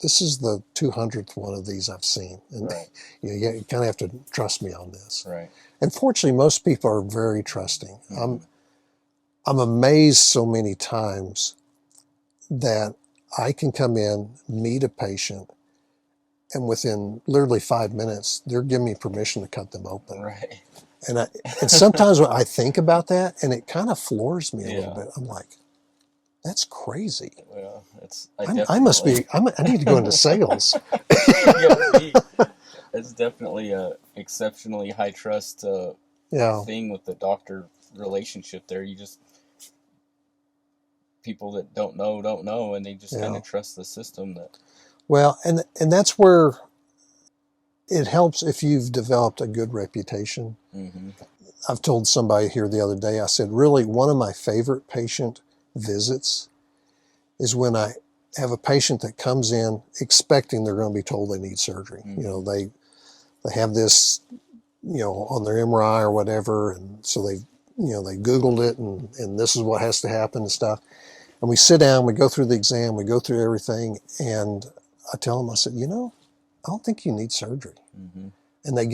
this is the 200th one of these I've seen. And Right. You kind of have to trust me on this. Right. And fortunately, most people are very trusting. Mm-hmm. I'm amazed so many times that I can come in, meet a patient, and within literally 5 minutes, they're giving me permission to cut them open. Right. And sometimes when I think about that, and it kind of floors me a little Yeah. bit, I'm like, that's crazy. Well, I must be, I need to go into sales. It's definitely a exceptionally high trust Yeah. thing with the doctor relationship there. People that don't know, and they just kind Yeah. of trust the system. Well, and that's where it helps if you've developed a good reputation. Mm-hmm. I've told somebody here the other day, I said, really, one of my favorite patient visits is when I have a patient that comes in expecting they're going to be told they need surgery. Mm-hmm. You know, they have this, you know, on their MRI or whatever, and so they Googled it, and this is what has to happen and stuff. And we sit down, we go through the exam, we go through everything, and I tell them, I said, you know, I don't think you need surgery. Mm-hmm. And they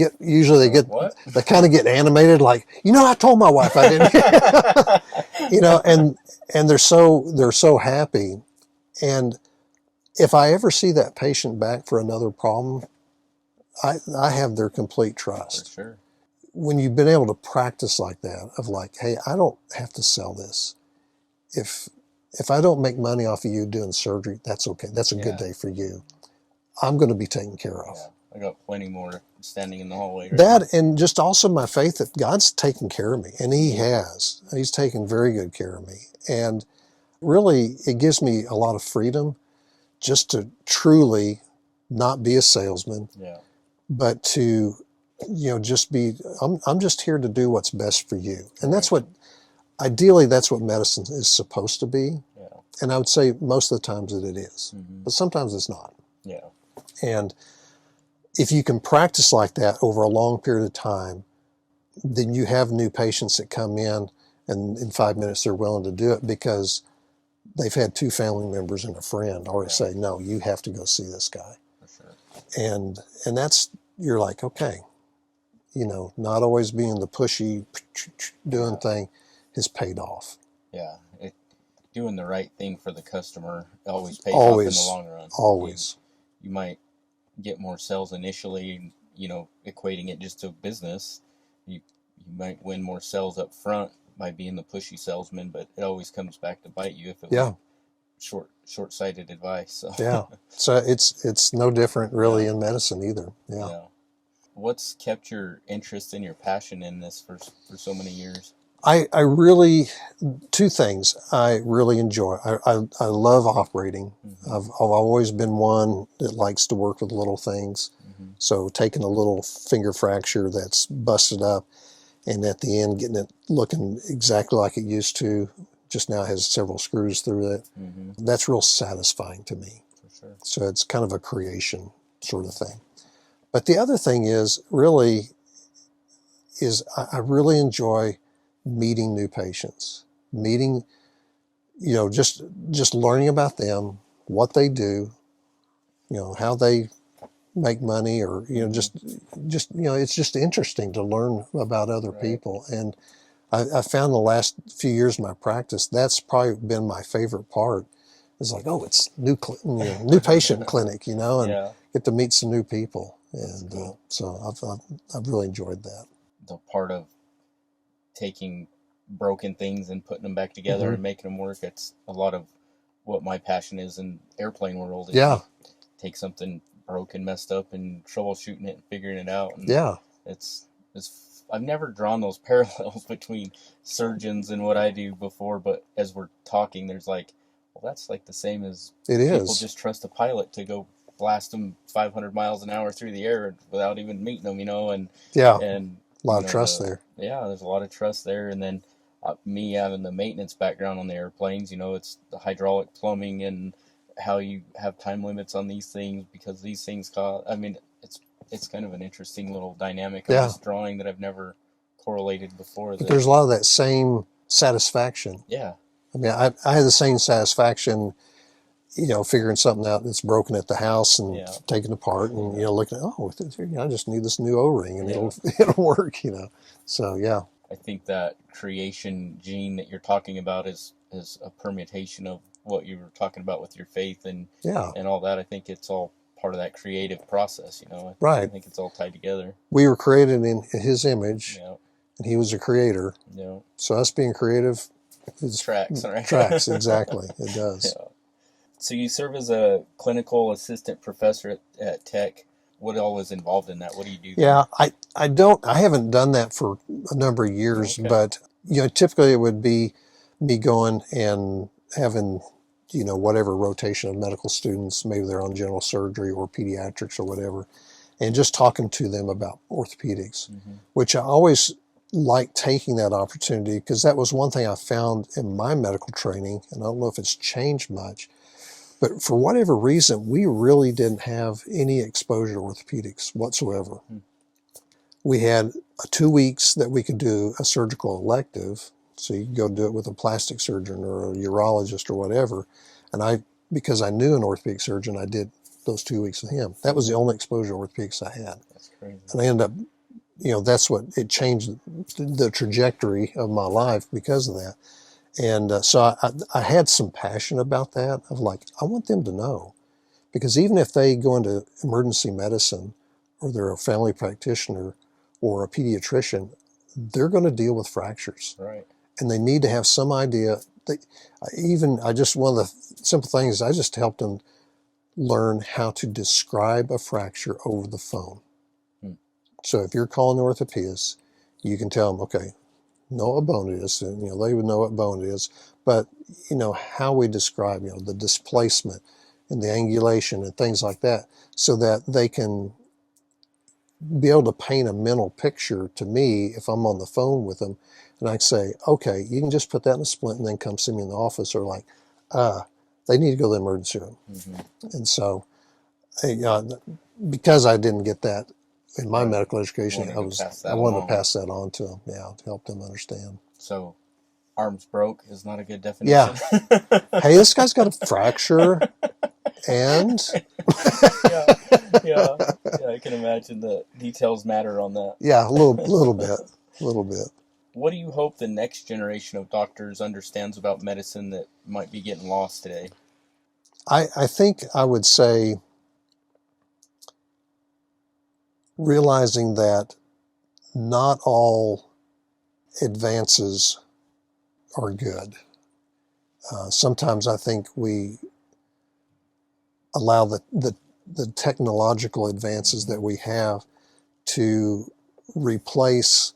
kind of get animated, like, you know, I told my wife I didn't, you know, and they're so happy. And if I ever see that patient back for another problem, I have their complete trust. For sure. When you've been able to practice like that, of like, hey, I don't have to sell this. If I don't make money off of you doing surgery, that's okay. That's a good day for you. I'm going to be taken care of. Yeah. I got plenty more standing in the hallway. Right That, now. and just also my faith that God's taken care of me, and He has. He's taken very good care of me. And really, it gives me a lot of freedom just to truly not be a salesman, but to, you know, just be, I'm just here to do what's best for you. And that's what, ideally, that's what medicine is supposed to be. Yeah. And I would say most of the times that it is, but sometimes it's not. Yeah. And if you can practice like that over a long period of time, then you have new patients that come in, and in 5 minutes they're willing to do it because they've had 2 family members and a friend already say, no, you have to go see this guy. For sure. And that's, you're like, okay, you know, not always being the pushy doing thing has paid off. Yeah. Doing the right thing for the customer always pays off in the long run. Always. You might get more sales initially, you know, equating it just to business. You might win more sales up front by being the pushy salesman, but it always comes back to bite you if it was short-sighted advice. So. Yeah. So it's no different really in medicine either. Yeah. What's kept your interest and your passion in this for so many years? I really, 2 things I really enjoy. I love operating. I've always been one that likes to work with little things. So taking a little finger fracture that's busted up, and at the end getting it looking exactly like it used to, just now has several screws through it. That's real satisfying to me. For sure. So it's kind of a creation sort of thing. But the other thing is I really enjoy meeting new patients, you know, just learning about them, what they do, you know, how they make money, or, you know, just, you know, it's just interesting to learn about other people. And I found the last few years of my practice, that's probably been my favorite part. It's like, oh, it's new patient clinic, you know, and get to meet some new people. And so I've really enjoyed that. The part of taking broken things and putting them back together and making them work, it's a lot of what my passion is in airplane world. Take something broken, messed up, and troubleshooting it and figuring it out. And it's I've never drawn those parallels between surgeons and what I do before, but as we're talking, there's like, well, that's like the same as people just trust a pilot to go blast them 500 miles an hour through the air without even meeting them, you know, and a lot of trust there. Yeah, there's a lot of trust there. And then me having the maintenance background on the airplanes, you know, it's the hydraulic plumbing and how you have time limits on these things because these things cost. I mean, it's kind of an interesting little dynamic of this drawing that I've never correlated before. There's a lot of that same satisfaction. Yeah. I mean, I had the same satisfaction, you know, figuring something out that's broken at the house and taking it apart and, you know, looking at, I just need this new O-ring and it'll work, you know. So, yeah. I think that creation gene that you're talking about is a permutation of what you were talking about with your faith and all that. I think it's all part of that creative process, you know. I think it's all tied together. We were created in His image, and He was a creator. Yeah. So us being creative tracks, right? Tracks, exactly. It does. Yeah. So you serve as a clinical assistant professor at Tech. What all is involved in that? What do you do there? Yeah, I haven't done that for a number of years, but, you know, typically it would be me going and having, you know, whatever rotation of medical students, maybe they're on general surgery or pediatrics or whatever, and just talking to them about orthopedics, which I always like taking that opportunity, because that was one thing I found in my medical training, and I don't know if it's changed much, but for whatever reason, we really didn't have any exposure to orthopedics whatsoever. We had 2 weeks that we could do a surgical elective, so you could go do it with a plastic surgeon or a urologist or whatever. And because I knew an orthopedic surgeon, I did those 2 weeks with him. That was the only exposure to orthopedics I had. That's crazy. And I ended up, that's what it changed the trajectory of my life because of that. And so I had some passion about that, of like, I want them to know. Because even if they go into emergency medicine, or they're a family practitioner or a pediatrician, they're going to deal with fractures. Right. And they need to have some idea. One of the simple things, I just helped them learn how to describe a fracture over the phone. So if you're calling an orthopedist, you can tell them, okay, know what bone it is. And, they would know what bone it is. But, how we describe, the displacement and the angulation and things like that, so that they can be able to paint a mental picture to me if I'm on the phone with them. And I say, okay, you can just put that in a splint and then come see me in the office. Or like, they need to go to the emergency room. And so, because I didn't get that in my medical education, I wanted to pass that on to them, to help them understand. So, arms broke is not a good definition. Yeah. Hey, this guy's got a fracture, and yeah, I can imagine the details matter on that. Yeah, a little bit. What do you hope the next generation of doctors understands about medicine that might be getting lost today? I think I would say realizing that not all advances are good. Sometimes I think we allow the technological advances that we have to replace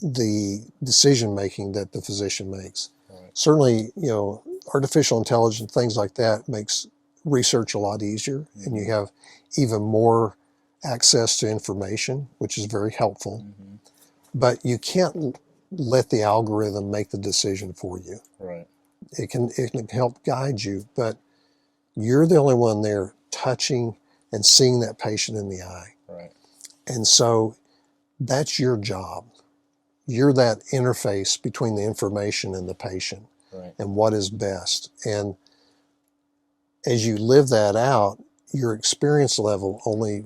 the decision making that the physician makes. Right. Certainly, artificial intelligence, things like that, makes research a lot easier, and you have even more access to information, which is very helpful. But you can't let the algorithm make the decision for you. Right. It can help guide you, but you're the only one there touching and seeing that patient in the eye. Right. And so that's your job. You're that interface between the information and the patient. Right. And what is best. And as you live that out, your experience level only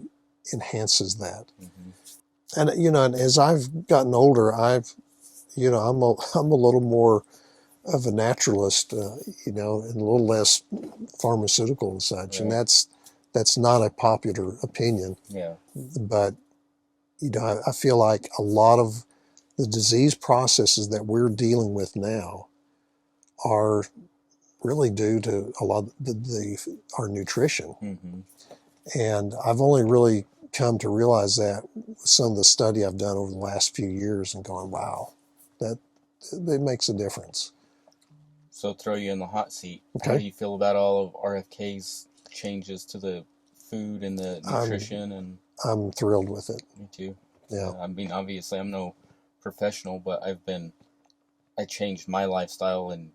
enhances that. And and as I've gotten older, I'm a little more of a naturalist, and a little less pharmaceutical and such. Right. And that's not a popular opinion. Yeah. But I feel like a lot of the disease processes that we're dealing with now are really due to a lot of our nutrition. And I've only really come to realize that with some of the study I've done over the last few years, and going, wow, that it makes a difference. So throw you in the hot seat. Okay. How do you feel about all of RFK's changes to the food and the nutrition? I'm thrilled with it. Me too. Yeah. I mean, obviously I'm no professional, but I changed my lifestyle and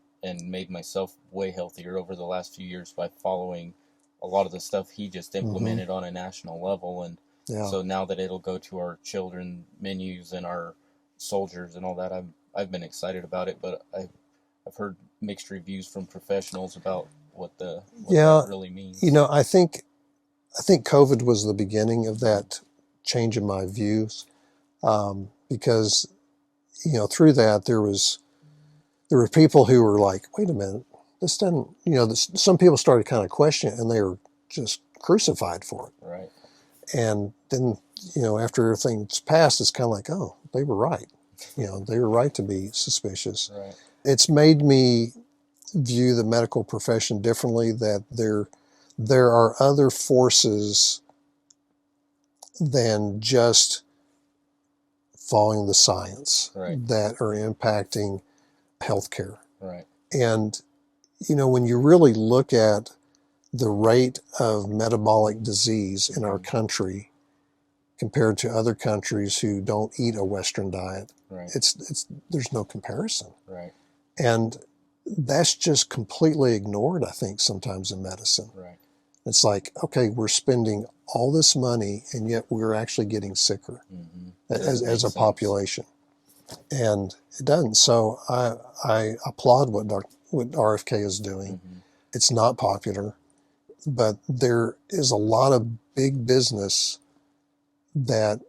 made myself way healthier over the last few years by following a lot of the stuff he just implemented on a national level. And so now that it'll go to our children menus and our soldiers and all that, I've been excited about it, but I've heard mixed reviews from professionals about what that really means. I think COVID was the beginning of that change in my views, because through that there were people who were like, wait a minute, this doesn't, some people started kind of questioning it, and they were just crucified for it. Right. And then, after everything's passed, it's kind of like, oh, they were right. They were right to be suspicious. Right. It's made me view the medical profession differently, that there are other forces than just following the science that are impacting healthcare. Right. And, when you really look at the rate of metabolic disease in our country compared to other countries who don't eat a Western diet. Right. There's no comparison. Right. And that's just completely ignored, I think, sometimes in medicine. Right. It's like, okay, we're spending all this money and yet we're actually getting sicker as a population. And it doesn't. So I applaud what RFK is doing. It's not popular, but there is a lot of big business that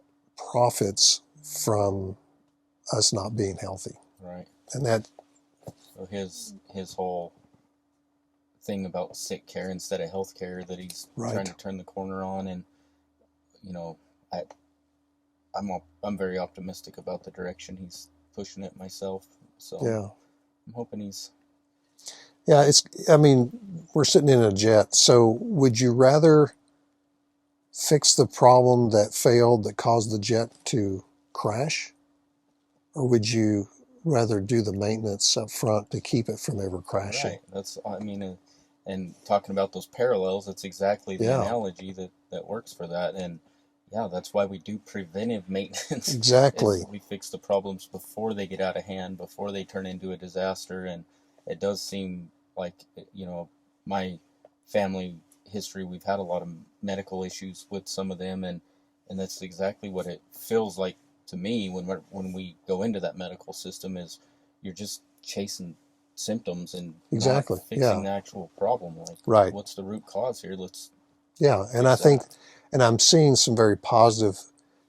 profits from us not being healthy. Right. And that, so his whole thing about sick care instead of health care that he's trying to turn the corner on, and I'm very optimistic about the direction he's pushing it myself. So yeah, I'm hoping he's. Yeah, we're sitting in a jet. So would you rather fix the problem that failed that caused the jet to crash? Or would you rather do the maintenance up front to keep it from ever crashing? Right. That's, and talking about those parallels, that's exactly the analogy that works for that. And yeah, that's why we do preventive maintenance. Exactly. We fix the problems before they get out of hand, before they turn into a disaster. And it does seem like, my family history, we've had a lot of medical issues with some of them. And that's exactly what it feels like to me when we go into that medical system, is you're just chasing symptoms and not fixing the actual problem. Like, what's the root cause here? And I think, and I'm seeing some very positive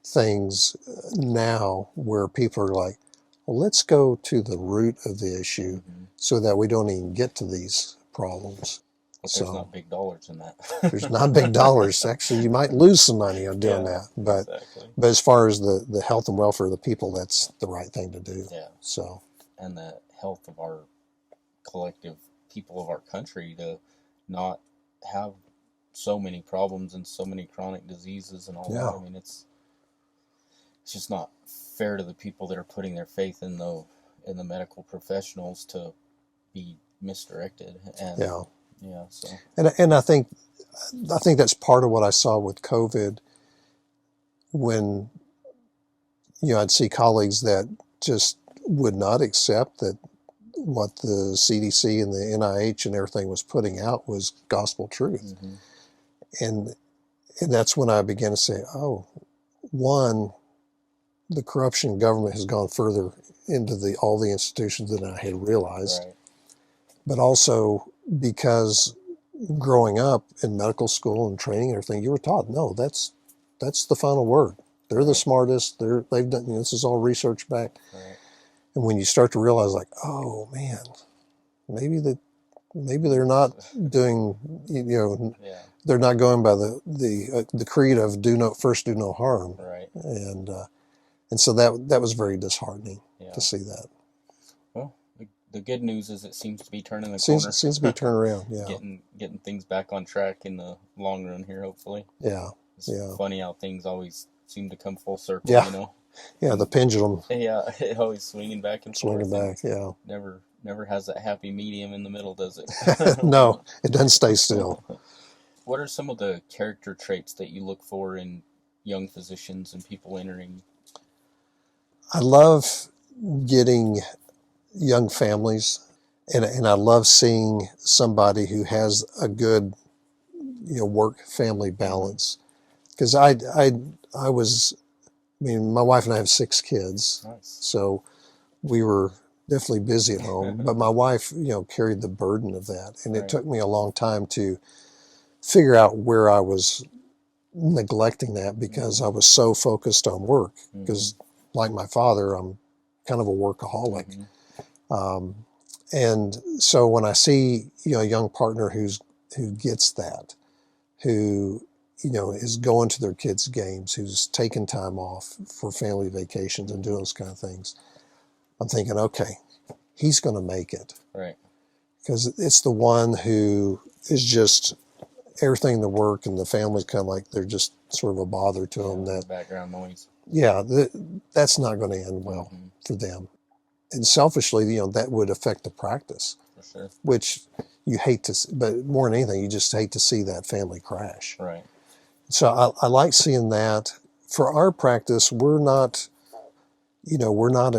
things now where people are like, well, let's go to the root of the issue so that we don't even get to these problems. But there's not big dollars in that. There's not big dollars. Actually, you might lose some money on doing that. But as far as the health and welfare of the people, that's the right thing to do. Yeah. So. And the health of our collective people of our country, to not have so many problems and so many chronic diseases and all that. I mean, it's just not fair to the people that are putting their faith in the medical professionals to be misdirected. And so. And I think that's part of what I saw with COVID, when I'd see colleagues that just would not accept that what the CDC and the NIH and everything was putting out was gospel truth. And that's when I began to say, one, the corruption in government has gone further into all the institutions than I had realized. Right. But also because growing up in medical school and training and everything, you were taught, no, that's the final word. They're the smartest. They've done, this is all research backed. Right. And when you start to realize, like, oh man, maybe they're not doing, they're not going by the creed of do no harm. Right. And so that was very disheartening to see that. Well, the good news is it seems to be turning the corner. Seems to be turning around. Yeah. Getting things back on track in the long run here, hopefully. Yeah. It's funny how things always seem to come full circle. Yeah. Yeah, the pendulum. Yeah, it always swinging back and forth. Swinging back, yeah. Never has that happy medium in the middle, does it? No, it doesn't stay still. What are some of the character traits that you look for in young physicians and people entering? I love getting young families, and I love seeing somebody who has a good, work-family balance. Because my wife and I have 6 kids. Nice. So we were definitely busy at home, but my wife, carried the burden of that. And it took me a long time to figure out where I was neglecting that, because I was so focused on work. Because like my father, I'm kind of a workaholic. And so when I see, a young partner who gets that, who, is going to their kids' games, who's taking time off for family vacations and doing those kind of things, I'm thinking, okay, he's going to make it. Right. Because it's the one who is just everything, the work and the family's kind of like, they're just sort of a bother to them. That background noise. Yeah, that's not going to end well for them. And selfishly, that would affect the practice. For sure. Which you hate to see, but more than anything, you just hate to see that family crash. Right. So I like seeing that. for our practice, we're not, we're not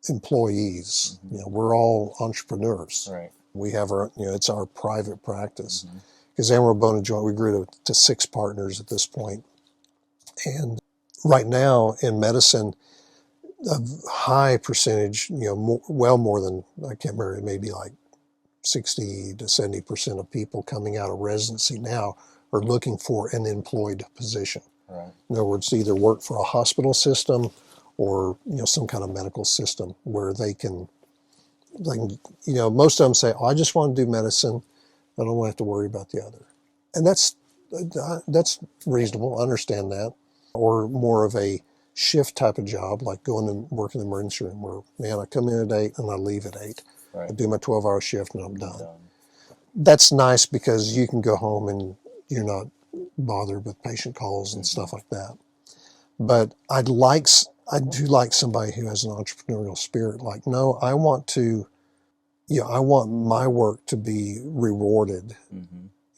employees. We're all entrepreneurs. Right. We have our, it's our private practice. Because Amarillo Bone and Joint, we grew to 6 partners at this point. And right now in medicine, a high percentage, well more than, I can't remember, maybe like 60 to 70% of people coming out of residency now are looking for an employed position. Right. In other words, either work for a hospital system or, some kind of medical system where they can, most of them say, oh, I just want to do medicine. I don't want to have to worry about the other. And that's reasonable. I understand that. Or more of a shift type of job, like going and working in the emergency room where, man, I come in at 8 and I leave at 8. Right. I do my 12-hour shift and I'm done. That's nice because you can go home and you're not bothered with patient calls and stuff like that. But I do like somebody who has an entrepreneurial spirit. Like, no, I want my work to be rewarded.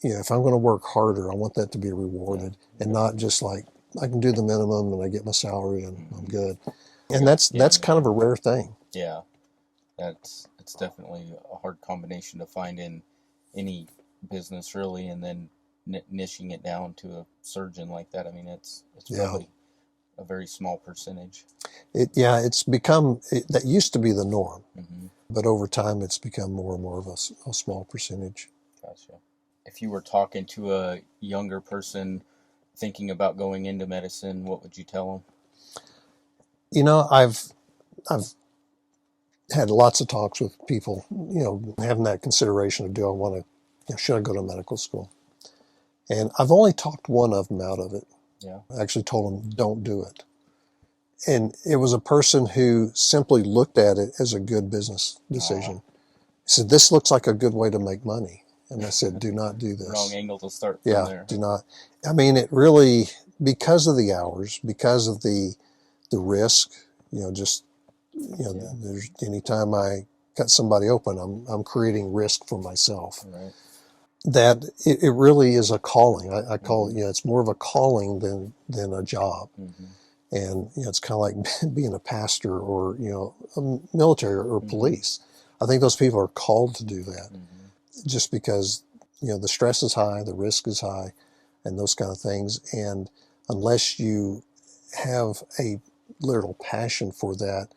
If I'm going to work harder, I want that to be rewarded and not just like, I can do the minimum and I get my salary and I'm good. And that's kind of a rare thing. Yeah. It's definitely a hard combination to find in any business, really, and then niching it down to a surgeon like that. I mean, it's really a very small percentage. It's become, that used to be the norm, but over time it's become more and more of a small percentage. Gotcha. If you were talking to a younger person thinking about going into medicine, what would you tell them? I've had lots of talks with people, having that consideration of, do I want to, should I go to medical school? And I've only talked one of them out of it. Yeah. I actually told him, don't do it. And it was a person who simply looked at it as a good business decision. He said, this looks like a good way to make money. And I said, do not do this. Wrong angle to start from there. Do not. I mean, it really, because of the hours, because of the risk, there's anytime I cut somebody open, I'm creating risk for myself. Right. That it really is a calling. I call it, it's more of a calling than a job. And, it's kind of like being a pastor or, a military or police. I think those people are called to do that just because, the stress is high, the risk is high, and those kind of things. And unless you have a little passion for that,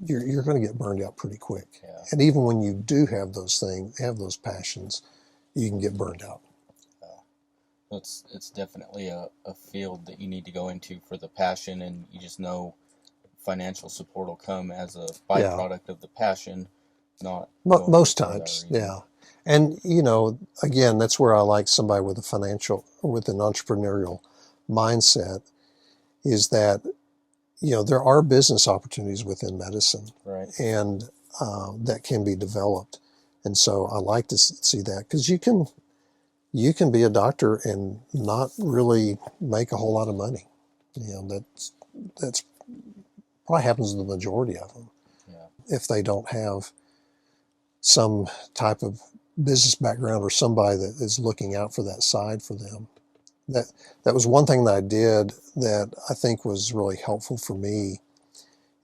you're going to get burned out pretty quick. Yeah. And even when you do have those passions, you can get burned out. It's definitely a field that you need to go into for the passion, and you just know financial support will come as a byproduct of the passion, not most times. Yeah. And, again, that's where I like somebody with an entrepreneurial mindset, is that, there are business opportunities within medicine, right, and that can be developed. And so I like to see that, because you can be a doctor and not really make a whole lot of money. That's probably happens to the majority of them. Yeah. If they don't have some type of business background or somebody that is looking out for that side for them. That was one thing that I did that I think was really helpful for me,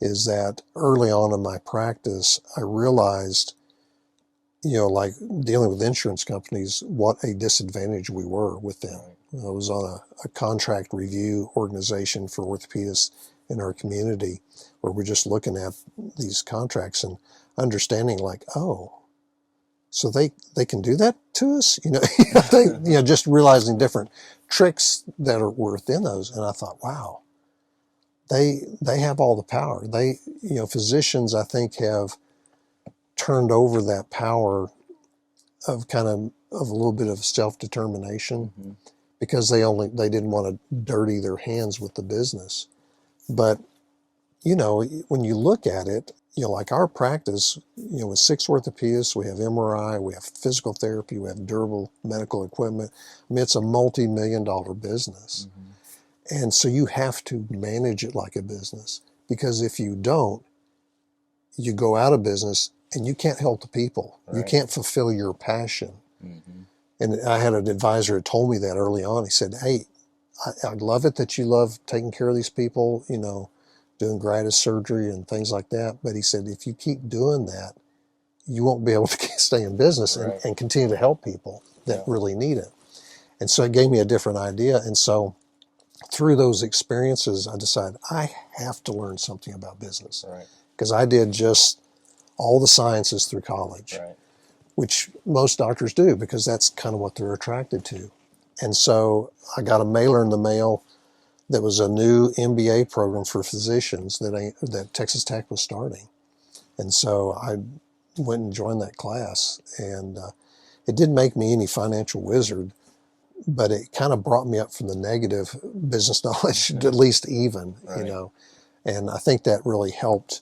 is that early on in my practice, I realized, like dealing with insurance companies, what a disadvantage we were with them. I was on a contract review organization for orthopedists in our community, where we're just looking at these contracts and understanding, like, oh, so they can do that to us, just realizing different tricks that are within those. And I thought, wow, they have all the power. Physicians, I think, have turned over that power of a little bit of self-determination, because they didn't want to dirty their hands with the business. But, when you look at it, like our practice, with 6 orthopedists, we have MRI, we have physical therapy, we have durable medical equipment. I mean, it's a multi-million-dollar business. And so you have to manage it like a business, because if you don't, you go out of business and you can't help the people. Right. You can't fulfill your passion. And I had an advisor that told me that early on. He said, hey, I love it that you love taking care of these people, doing gratis surgery and things like that. But he said, if you keep doing that, you won't be able to stay in business Right. and continue to help people that Yeah. really need it. And so it gave me a different idea. And so through those experiences, I decided I have to learn something about business, Right. because I did just all the sciences through college, Right. which most doctors do because that's kind of what they're attracted to. And so I got a mailer in the mail that was a new MBA program for physicians that Texas Tech was starting. And so I went and joined that class, and it didn't make me any financial wizard, but it kind of brought me up from the negative business knowledge to at least even, Right. And I think that really helped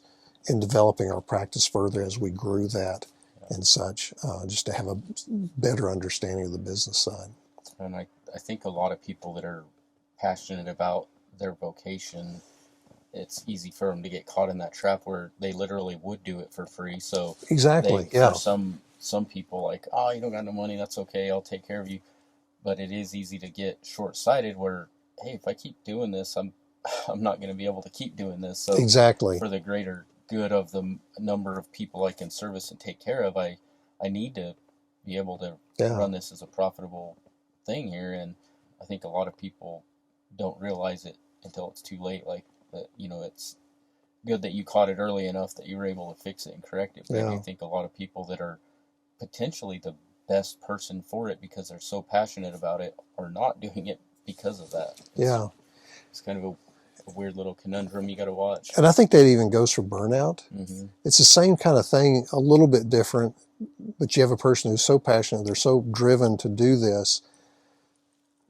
in developing our practice further as we grew that and such, just to have a better understanding of the business side. And I think a lot of people that are passionate about their vocation, it's easy for them to get caught in that trap where they literally would do it for free. So Exactly, yeah. For some people, like, oh, you don't got no money, that's okay, I'll take care of you. But it is easy to get short-sighted where, hey, if I keep doing this, I'm not going to be able to keep doing this. So Exactly. for the greater good of the number of people I can service and take care of, I need to be able to run this as a profitable thing here. And I think a lot of people don't realize it until it's too late. Like that, it's good that you caught it early enough that you were able to fix it and correct it. But I do think a lot of people that are potentially the best person for it because they're so passionate about it are not doing it because of that. It's kind of a weird little conundrum you got to watch. And I think that even goes for burnout. Mm-hmm. It's the same kind of thing, a little bit different, but you have a person who's so passionate, they're so driven to do this,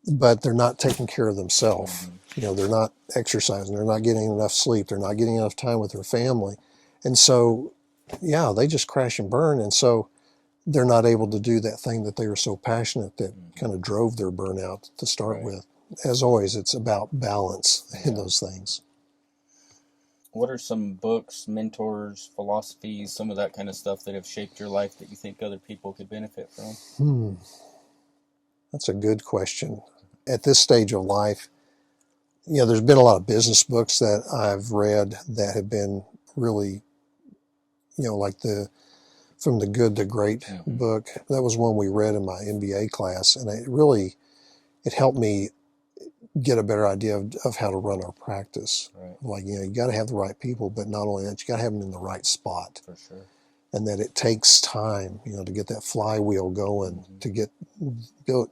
but they're not taking care of themselves. Mm-hmm. They're not exercising, they're not getting enough sleep, they're not getting enough time with their family. And so, they just crash and burn. And so they're not able to do that thing that they were so passionate that kind of drove their burnout to start with. As always, it's about balance in those things. What are some books, mentors, philosophies, some of that kind of stuff that have shaped your life that you think other people could benefit from? That's a good question. At this stage of life, there's been a lot of business books that I've read that have been really, like the From the Good to Great book. That was one we read in my MBA class, and it helped me get a better idea of how to run our practice. Right. Like, you got to have the right people, but not only that, you got to have them in the right spot. For sure. And that it takes time, to get that flywheel going, to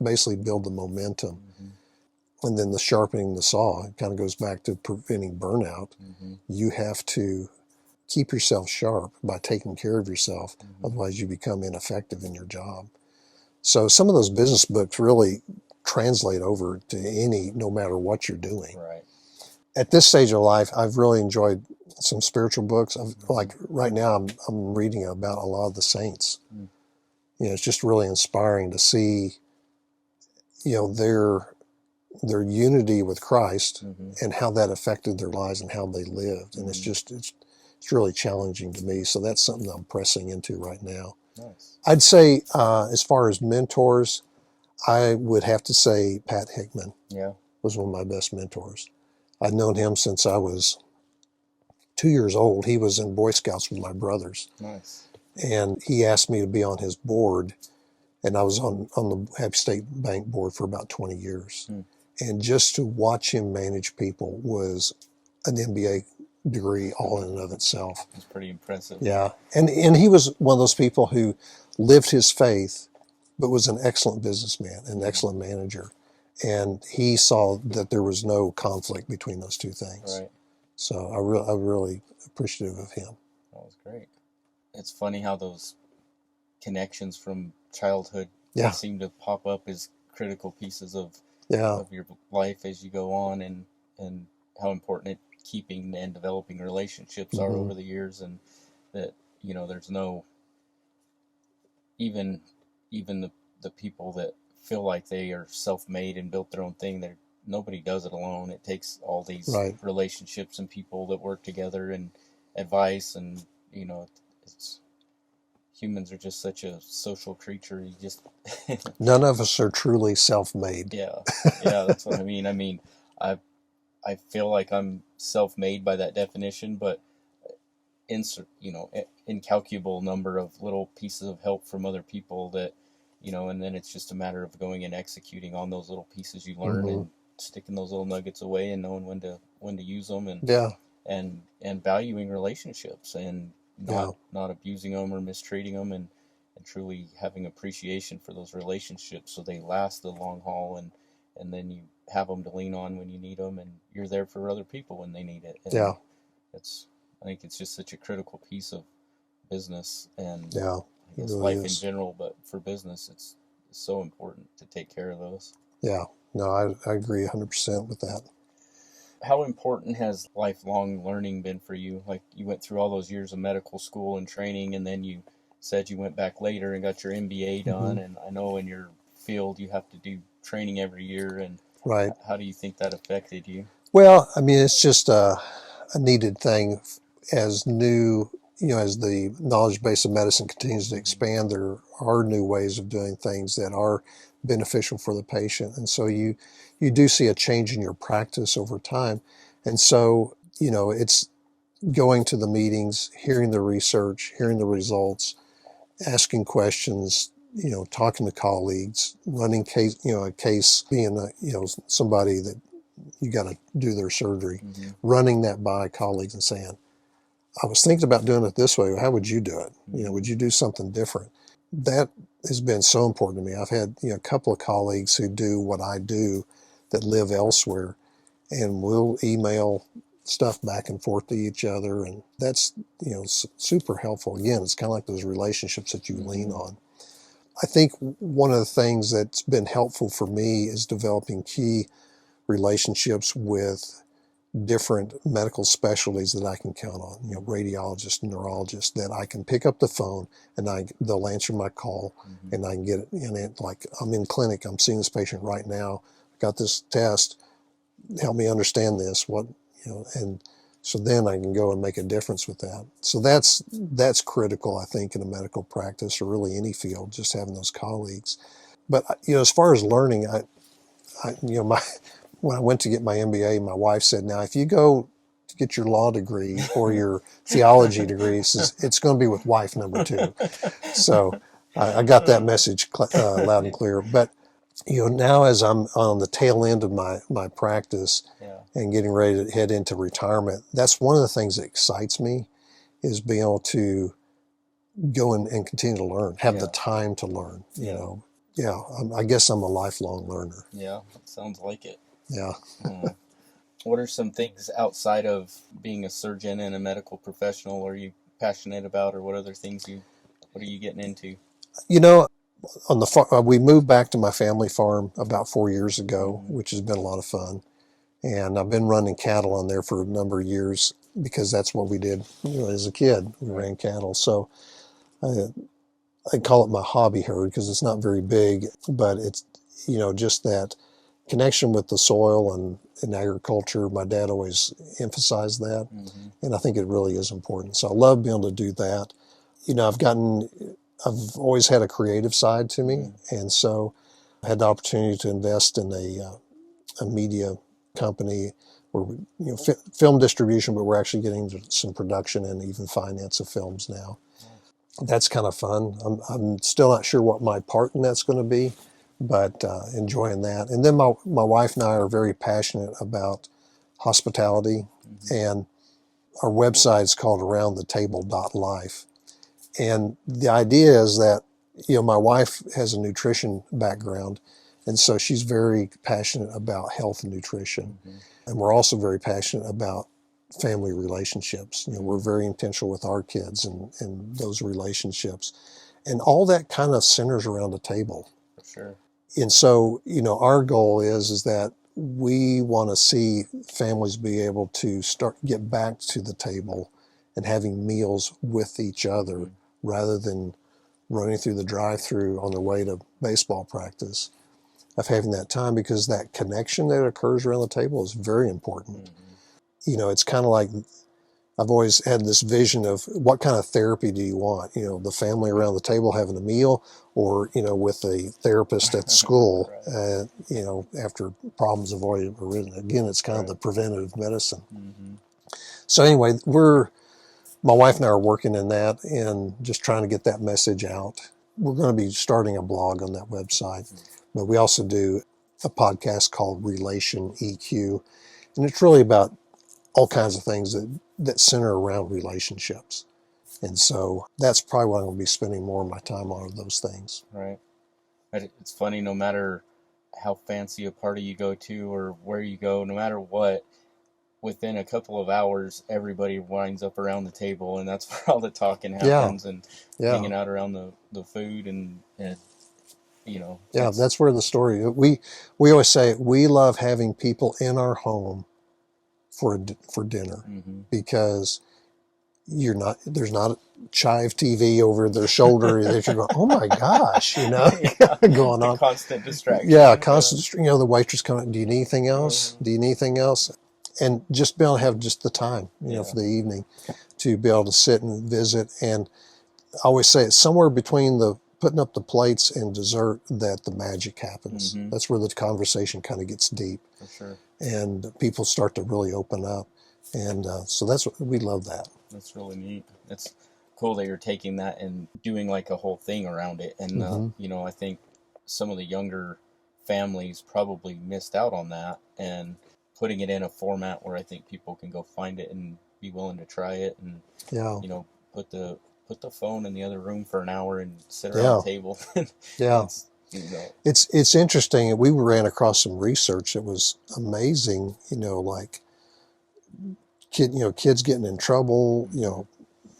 basically build the momentum. And then the sharpening the saw, it kind of goes back to preventing burnout. You have to keep yourself sharp by taking care of yourself. Otherwise you become ineffective in your job. So some of those business books really translate over to no matter what you're doing. Right. At this stage of life, I've really enjoyed some spiritual books. Like right now, I'm reading about a lot of the saints. It's just really inspiring to see, their unity with Christ and how that affected their lives and how they lived. And it's really challenging to me. So that's something I'm pressing into right now. Nice. I'd say, as far as mentors, I would have to say Pat Hickman was one of my best mentors. I'd known him since I was 2 years old. He was in Boy Scouts with my brothers. Nice. And he asked me to be on his board. And I was on the Happy State Bank board for about 20 years. And just to watch him manage people was an MBA degree all in and of itself. It's pretty impressive. Yeah. And he was one of those people who lived his faith, but was an excellent businessman, an excellent manager. And he saw that there was no conflict between those two things. Right. So I'm really appreciative of him. That was great. It's funny how those connections from childhood seem to pop up as critical pieces of your life as you go on, and how important keeping and developing relationships are over the years, and that there's no even the people that feel like they are self-made and built their own thing, nobody does it alone. It takes all these relationships and people that work together and advice, and humans are just such a social creature. You just None of us are truly self-made. yeah, yeah, that's what I mean. I mean, I I feel like I'm self-made by that definition, but incalculable number of little pieces of help from other people that, and then it's just a matter of going and executing on those little pieces you learn Mm-hmm. and sticking those little nuggets away and knowing when to use them and Yeah, and valuing relationships and yeah, not abusing them or mistreating them and truly having appreciation for those relationships so they last the long haul and then you have them to lean on when you need them and you're there for other people when they need it. And yeah, I think it's just such a critical piece of business and yeah. I It guess really life in is. general, but for business, it's so important to take care of those. Yeah, no, I agree 100% with that. How important has lifelong learning been for you? Like you went through all those years of medical school and training, and then you said you went back later and got your MBA Hmm. done. And I know in your field you have to do training every year. And Right. how do you think that affected you? Well, I mean, it's just a needed thing as as the knowledge base of medicine continues to expand, there are new ways of doing things that are beneficial for the patient. And so you do see a change in your practice over time. And so, it's going to the meetings, hearing the research, hearing the results, asking questions, talking to colleagues, running case, a case being somebody that you got to do their surgery, Mm-hmm. running that by colleagues and saying, I was thinking about doing it this way. How would you do it? Would you do something different? That has been so important to me. I've had, a couple of colleagues who do what I do that live elsewhere, and we'll email stuff back and forth to each other. And that's, super helpful. Again, it's kind of like those relationships that you lean on. I think one of the things that's been helpful for me is developing key relationships with different medical specialties that I can count on, radiologists, neurologists, that I can pick up the phone and they'll answer my call and I can get it in it. Like I'm in clinic, I'm seeing this patient right now, got this test, help me understand this, and so then I can go and make a difference with that. So that's critical, I think, in a medical practice or really any field, just having those colleagues. But, as far as learning, my when I went to get my MBA, my wife said, now, if you go to get your law degree or your theology degree, it's going to be with wife number 2. So I got that message loud and clear. But, now as I'm on the tail end of my practice and getting ready to head into retirement, that's one of the things that excites me is being able to go and continue to learn, have the time to learn, Yeah, I guess I'm a lifelong learner. Yeah, sounds like it. Yeah. What are some things outside of being a surgeon and a medical professional are you passionate about, or what are you getting into? On the we moved back to my family farm about 4 years ago, which has been a lot of fun. And I've been running cattle on there for a number of years because that's what we did, as a kid. We ran cattle. So I call it my hobby herd because it's not very big, but it's, just that connection with the soil and agriculture. My dad always emphasized that. And I think it really is important. So I love being able to do that. I've always had a creative side to me. And so I had the opportunity to invest in a media company where film distribution, but we're actually getting into some production and even finance of films now. That's kind of fun. I'm still not sure what my part in that's going to be, but enjoying that. And then my wife and I are very passionate about hospitality, and our website is called aroundthetable.life. And the idea is that, my wife has a nutrition background, and so she's very passionate about health and nutrition. And we're also very passionate about family relationships. We're very intentional with our kids and those relationships. And all that kind of centers around a table. For sure. And so, our goal is that we want to see families be able to get back to the table and having meals with each other rather than running through the drive-through on their way to baseball practice, of having that time, because that connection that occurs around the table is very important. It's kind of like I've always had this vision of what kind of therapy do you want? You know, the family around the table having a meal, or, you know, with a therapist at school, Right. you know, after problems have already arisen. Again, it's kind of the preventative medicine. Mm-hmm. So anyway, my wife and I are working in that and just trying to get that message out. We're going to be starting a blog on that website, but we also do a podcast called Relation EQ, and it's really about all kinds of things that center around relationships. And so that's probably what I'm going to be spending more of my time on, are those things. Right. It's funny, no matter how fancy a party you go to or where you go, no matter what, within a couple of hours, everybody winds up around the table, and that's where all the talking happens, and hanging out around the food, and you know. Yeah, that's where the story, we always say we love having people in our home for dinner, because there's not Chive TV over their shoulder that you're going, oh my gosh, you know, going on. Constant distraction. Yeah, constant, you know, the waitress coming, do you need anything else? Do you need anything else? And just be able to have just the time, you know, for the evening to be able to sit and visit. And I always say it's somewhere between the putting up the plates and dessert that the magic happens. That's where the conversation kind of gets deep. For sure. And people start to really open up. And so we love that. That's really neat. It's cool that you're taking that and doing like a whole thing around it. And, you know, I think some of the younger families probably missed out on that, and putting it in a format where I think people can go find it and be willing to try it, and, you know, put the phone in the other room for an hour and sit around the table. It's, you know. It's interesting. We ran across some research that was amazing, you know, like kids getting in trouble, you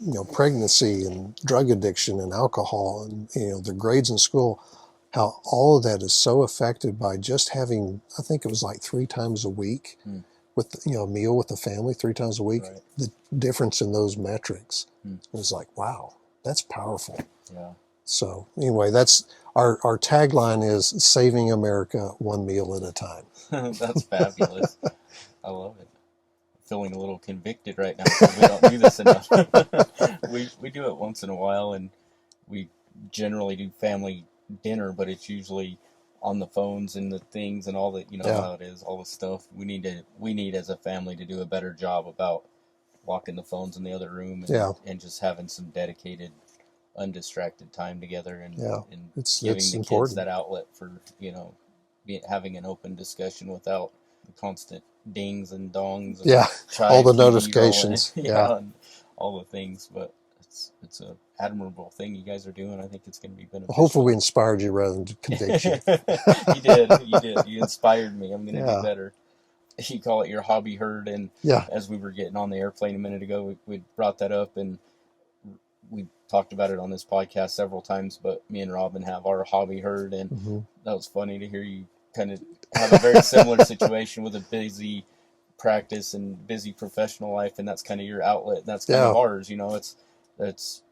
know, pregnancy and drug addiction and alcohol, and, you know, their grades in school, how all of that is so affected by just having, I think it was like 3 times a week with, you know, a meal with the family 3 times a week. The difference in those metrics was like, wow, that's powerful. Yeah. So anyway, that's our tagline is saving America one meal at a time. That's fabulous. I love it. Feeling a little convicted right now because we don't do this enough. we do it once in a while, and we generally do family dinner, but it's usually on the phones and the things and all that, you know, how it is, all the stuff. We need as a family to do a better job about locking the phones in the other room, and just having some dedicated, undistracted time together, and giving the important. kids that outlet for, you know, having an open discussion without the constant dings and dongs, and all the notifications, and all the things. But it's a admirable thing you guys are doing. I think it's going to be beneficial. Hopefully we inspired you rather than convict you. You did. You inspired me. I'm going to do better. You call it your hobby herd, and as we were getting on the airplane a minute ago, we brought that up, and we talked about it on this podcast several times. But me and Robin have our hobby herd, and that was funny to hear you kind of have a very similar situation with a busy practice and busy professional life, and that's kind of your outlet. That's kind of ours, you know. It's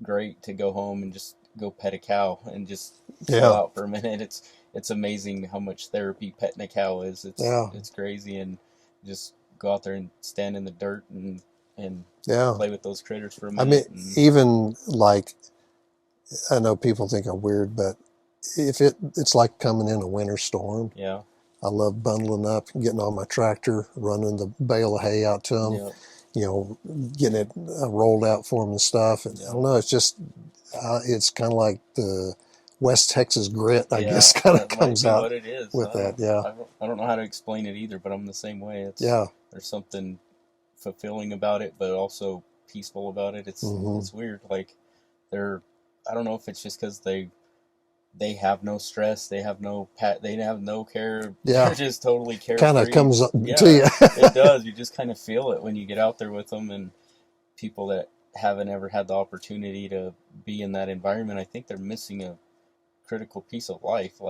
great to go home and just go pet a cow and just chill out for a minute. It's amazing how much therapy petting a cow is. It's crazy, and just go out there and stand in the dirt and play with those critters for a minute. I mean, even like, I know people think I'm weird, but if it's like coming in a winter storm. Yeah. I love bundling up, getting on my tractor, running the bale of hay out to them, you know, getting it rolled out for them and stuff. And I don't know, it's just, it's kind of like the West Texas grit, I guess, kind of comes out what it is. with that. Yeah. I don't know how to explain it either, but I'm the same way. There's something fulfilling about it, but also peaceful about it. It's weird. Like I don't know if it's just because they have no stress, they have no care. They're just totally carefree. Kind of comes up to you. It does. You just kind of feel it when you get out there with them, and people that haven't ever had the opportunity to be in that environment, I think they're missing a critical piece of life.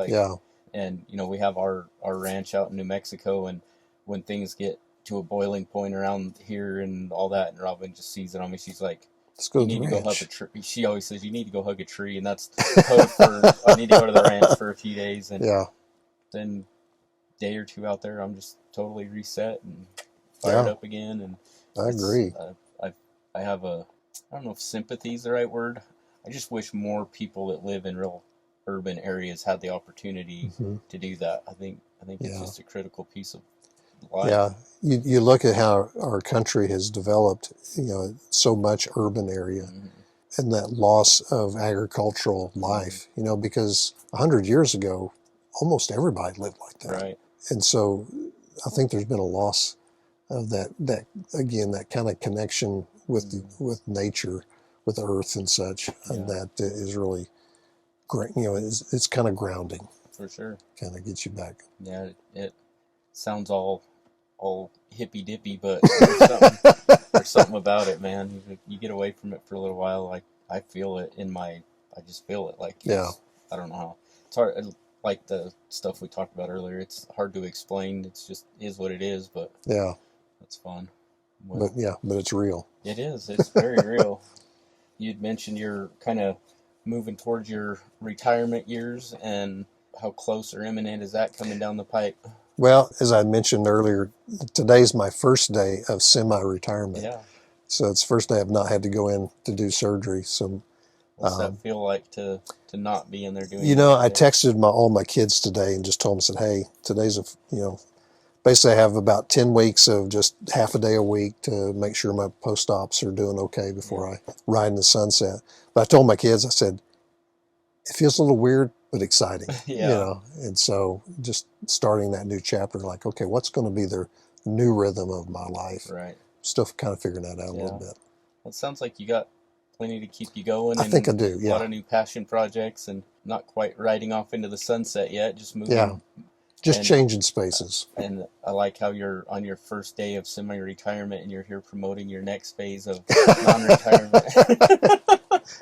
And you know, we have our ranch out in New Mexico, and when things get to a boiling point around here and all that, and Robin just sees it on me, she's like, you need to go hug a tree. She always says, you need to go hug a tree, and that's code for I need to go to the ranch for a few days, and then day or two out there, I'm just totally reset and fired up again. And I agree. I have I don't know if sympathy is the right word. I just wish more people that live in real urban areas had the opportunity to do that. I think it's just a critical piece of life. Yeah, you look at how our country has developed, so much urban area, and that loss of agricultural life, because 100 years ago, almost everybody lived like that. Right. And so I think there's been a loss of that again, that kind of connection with with nature, with earth and such, and that is really great. It's kind of grounding. For sure. Kind of gets you back. Yeah, it sounds all hippy dippy, but there's something about it, man. You get away from it for a little while. Like I feel it I just feel it. Like I don't know how. It's hard. Like the stuff we talked about earlier, it's hard to explain. It's just is what it is. But it's fun. Well, but it's real. It is. It's very real. You'd mentioned you're kind of moving towards your retirement years, and how close or imminent is that coming down the pipe? Well, as I mentioned earlier, today's my first day of semi-retirement. Yeah. So it's the first day I've not had to go in to do surgery. So what's that feel like to not be in there doing I texted all my kids today and just told them, said, hey, today's basically I have about 10 weeks of just half a day a week to make sure my post-ops are doing okay before I ride in the sunset. But I told my kids, I said, it feels a little weird, but exciting, and so just starting that new chapter, like, okay, what's going to be the new rhythm of my life? Right. Still kind of figuring that out a little bit. Well, it sounds like you got plenty to keep you going. I think I do, A lot of new passion projects, and not quite riding off into the sunset yet, just moving. Yeah, just changing spaces. And I like how you're on your first day of semi-retirement and you're here promoting your next phase of non-retirement.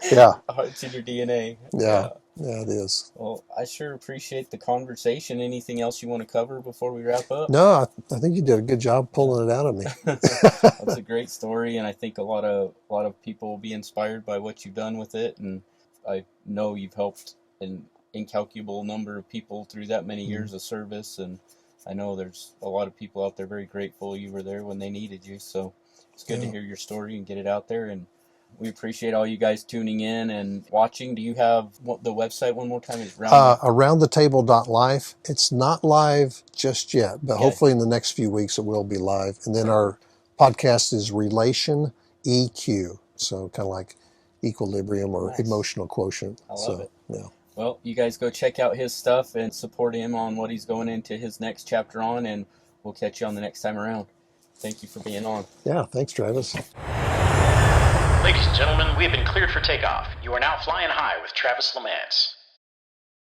It's in your DNA. Yeah, it is. Well, I sure appreciate the conversation. Anything else you want to cover before we wrap up? No, I think you did a good job pulling it out of me. That's a great story, and I think a lot of people will be inspired by what you've done with it, and I know you've helped an incalculable number of people through that many years of service, and I know there's a lot of people out there very grateful you were there when they needed you, so it's good to hear your story and get it out there, and we appreciate all you guys tuning in and watching. Do you have the website one more time? Aroundthetable.life. It's not live just yet, but hopefully in the next few weeks it will be live. And then our podcast is Relation EQ, so kind of like equilibrium or emotional quotient. I love it. Yeah. Well, you guys go check out his stuff and support him on what he's going into his next chapter on, and we'll catch you on the next time around. Thank you for being on. Yeah, thanks, Travis. Ladies and gentlemen, we have been cleared for takeoff. You are now flying high with Travis Lamance.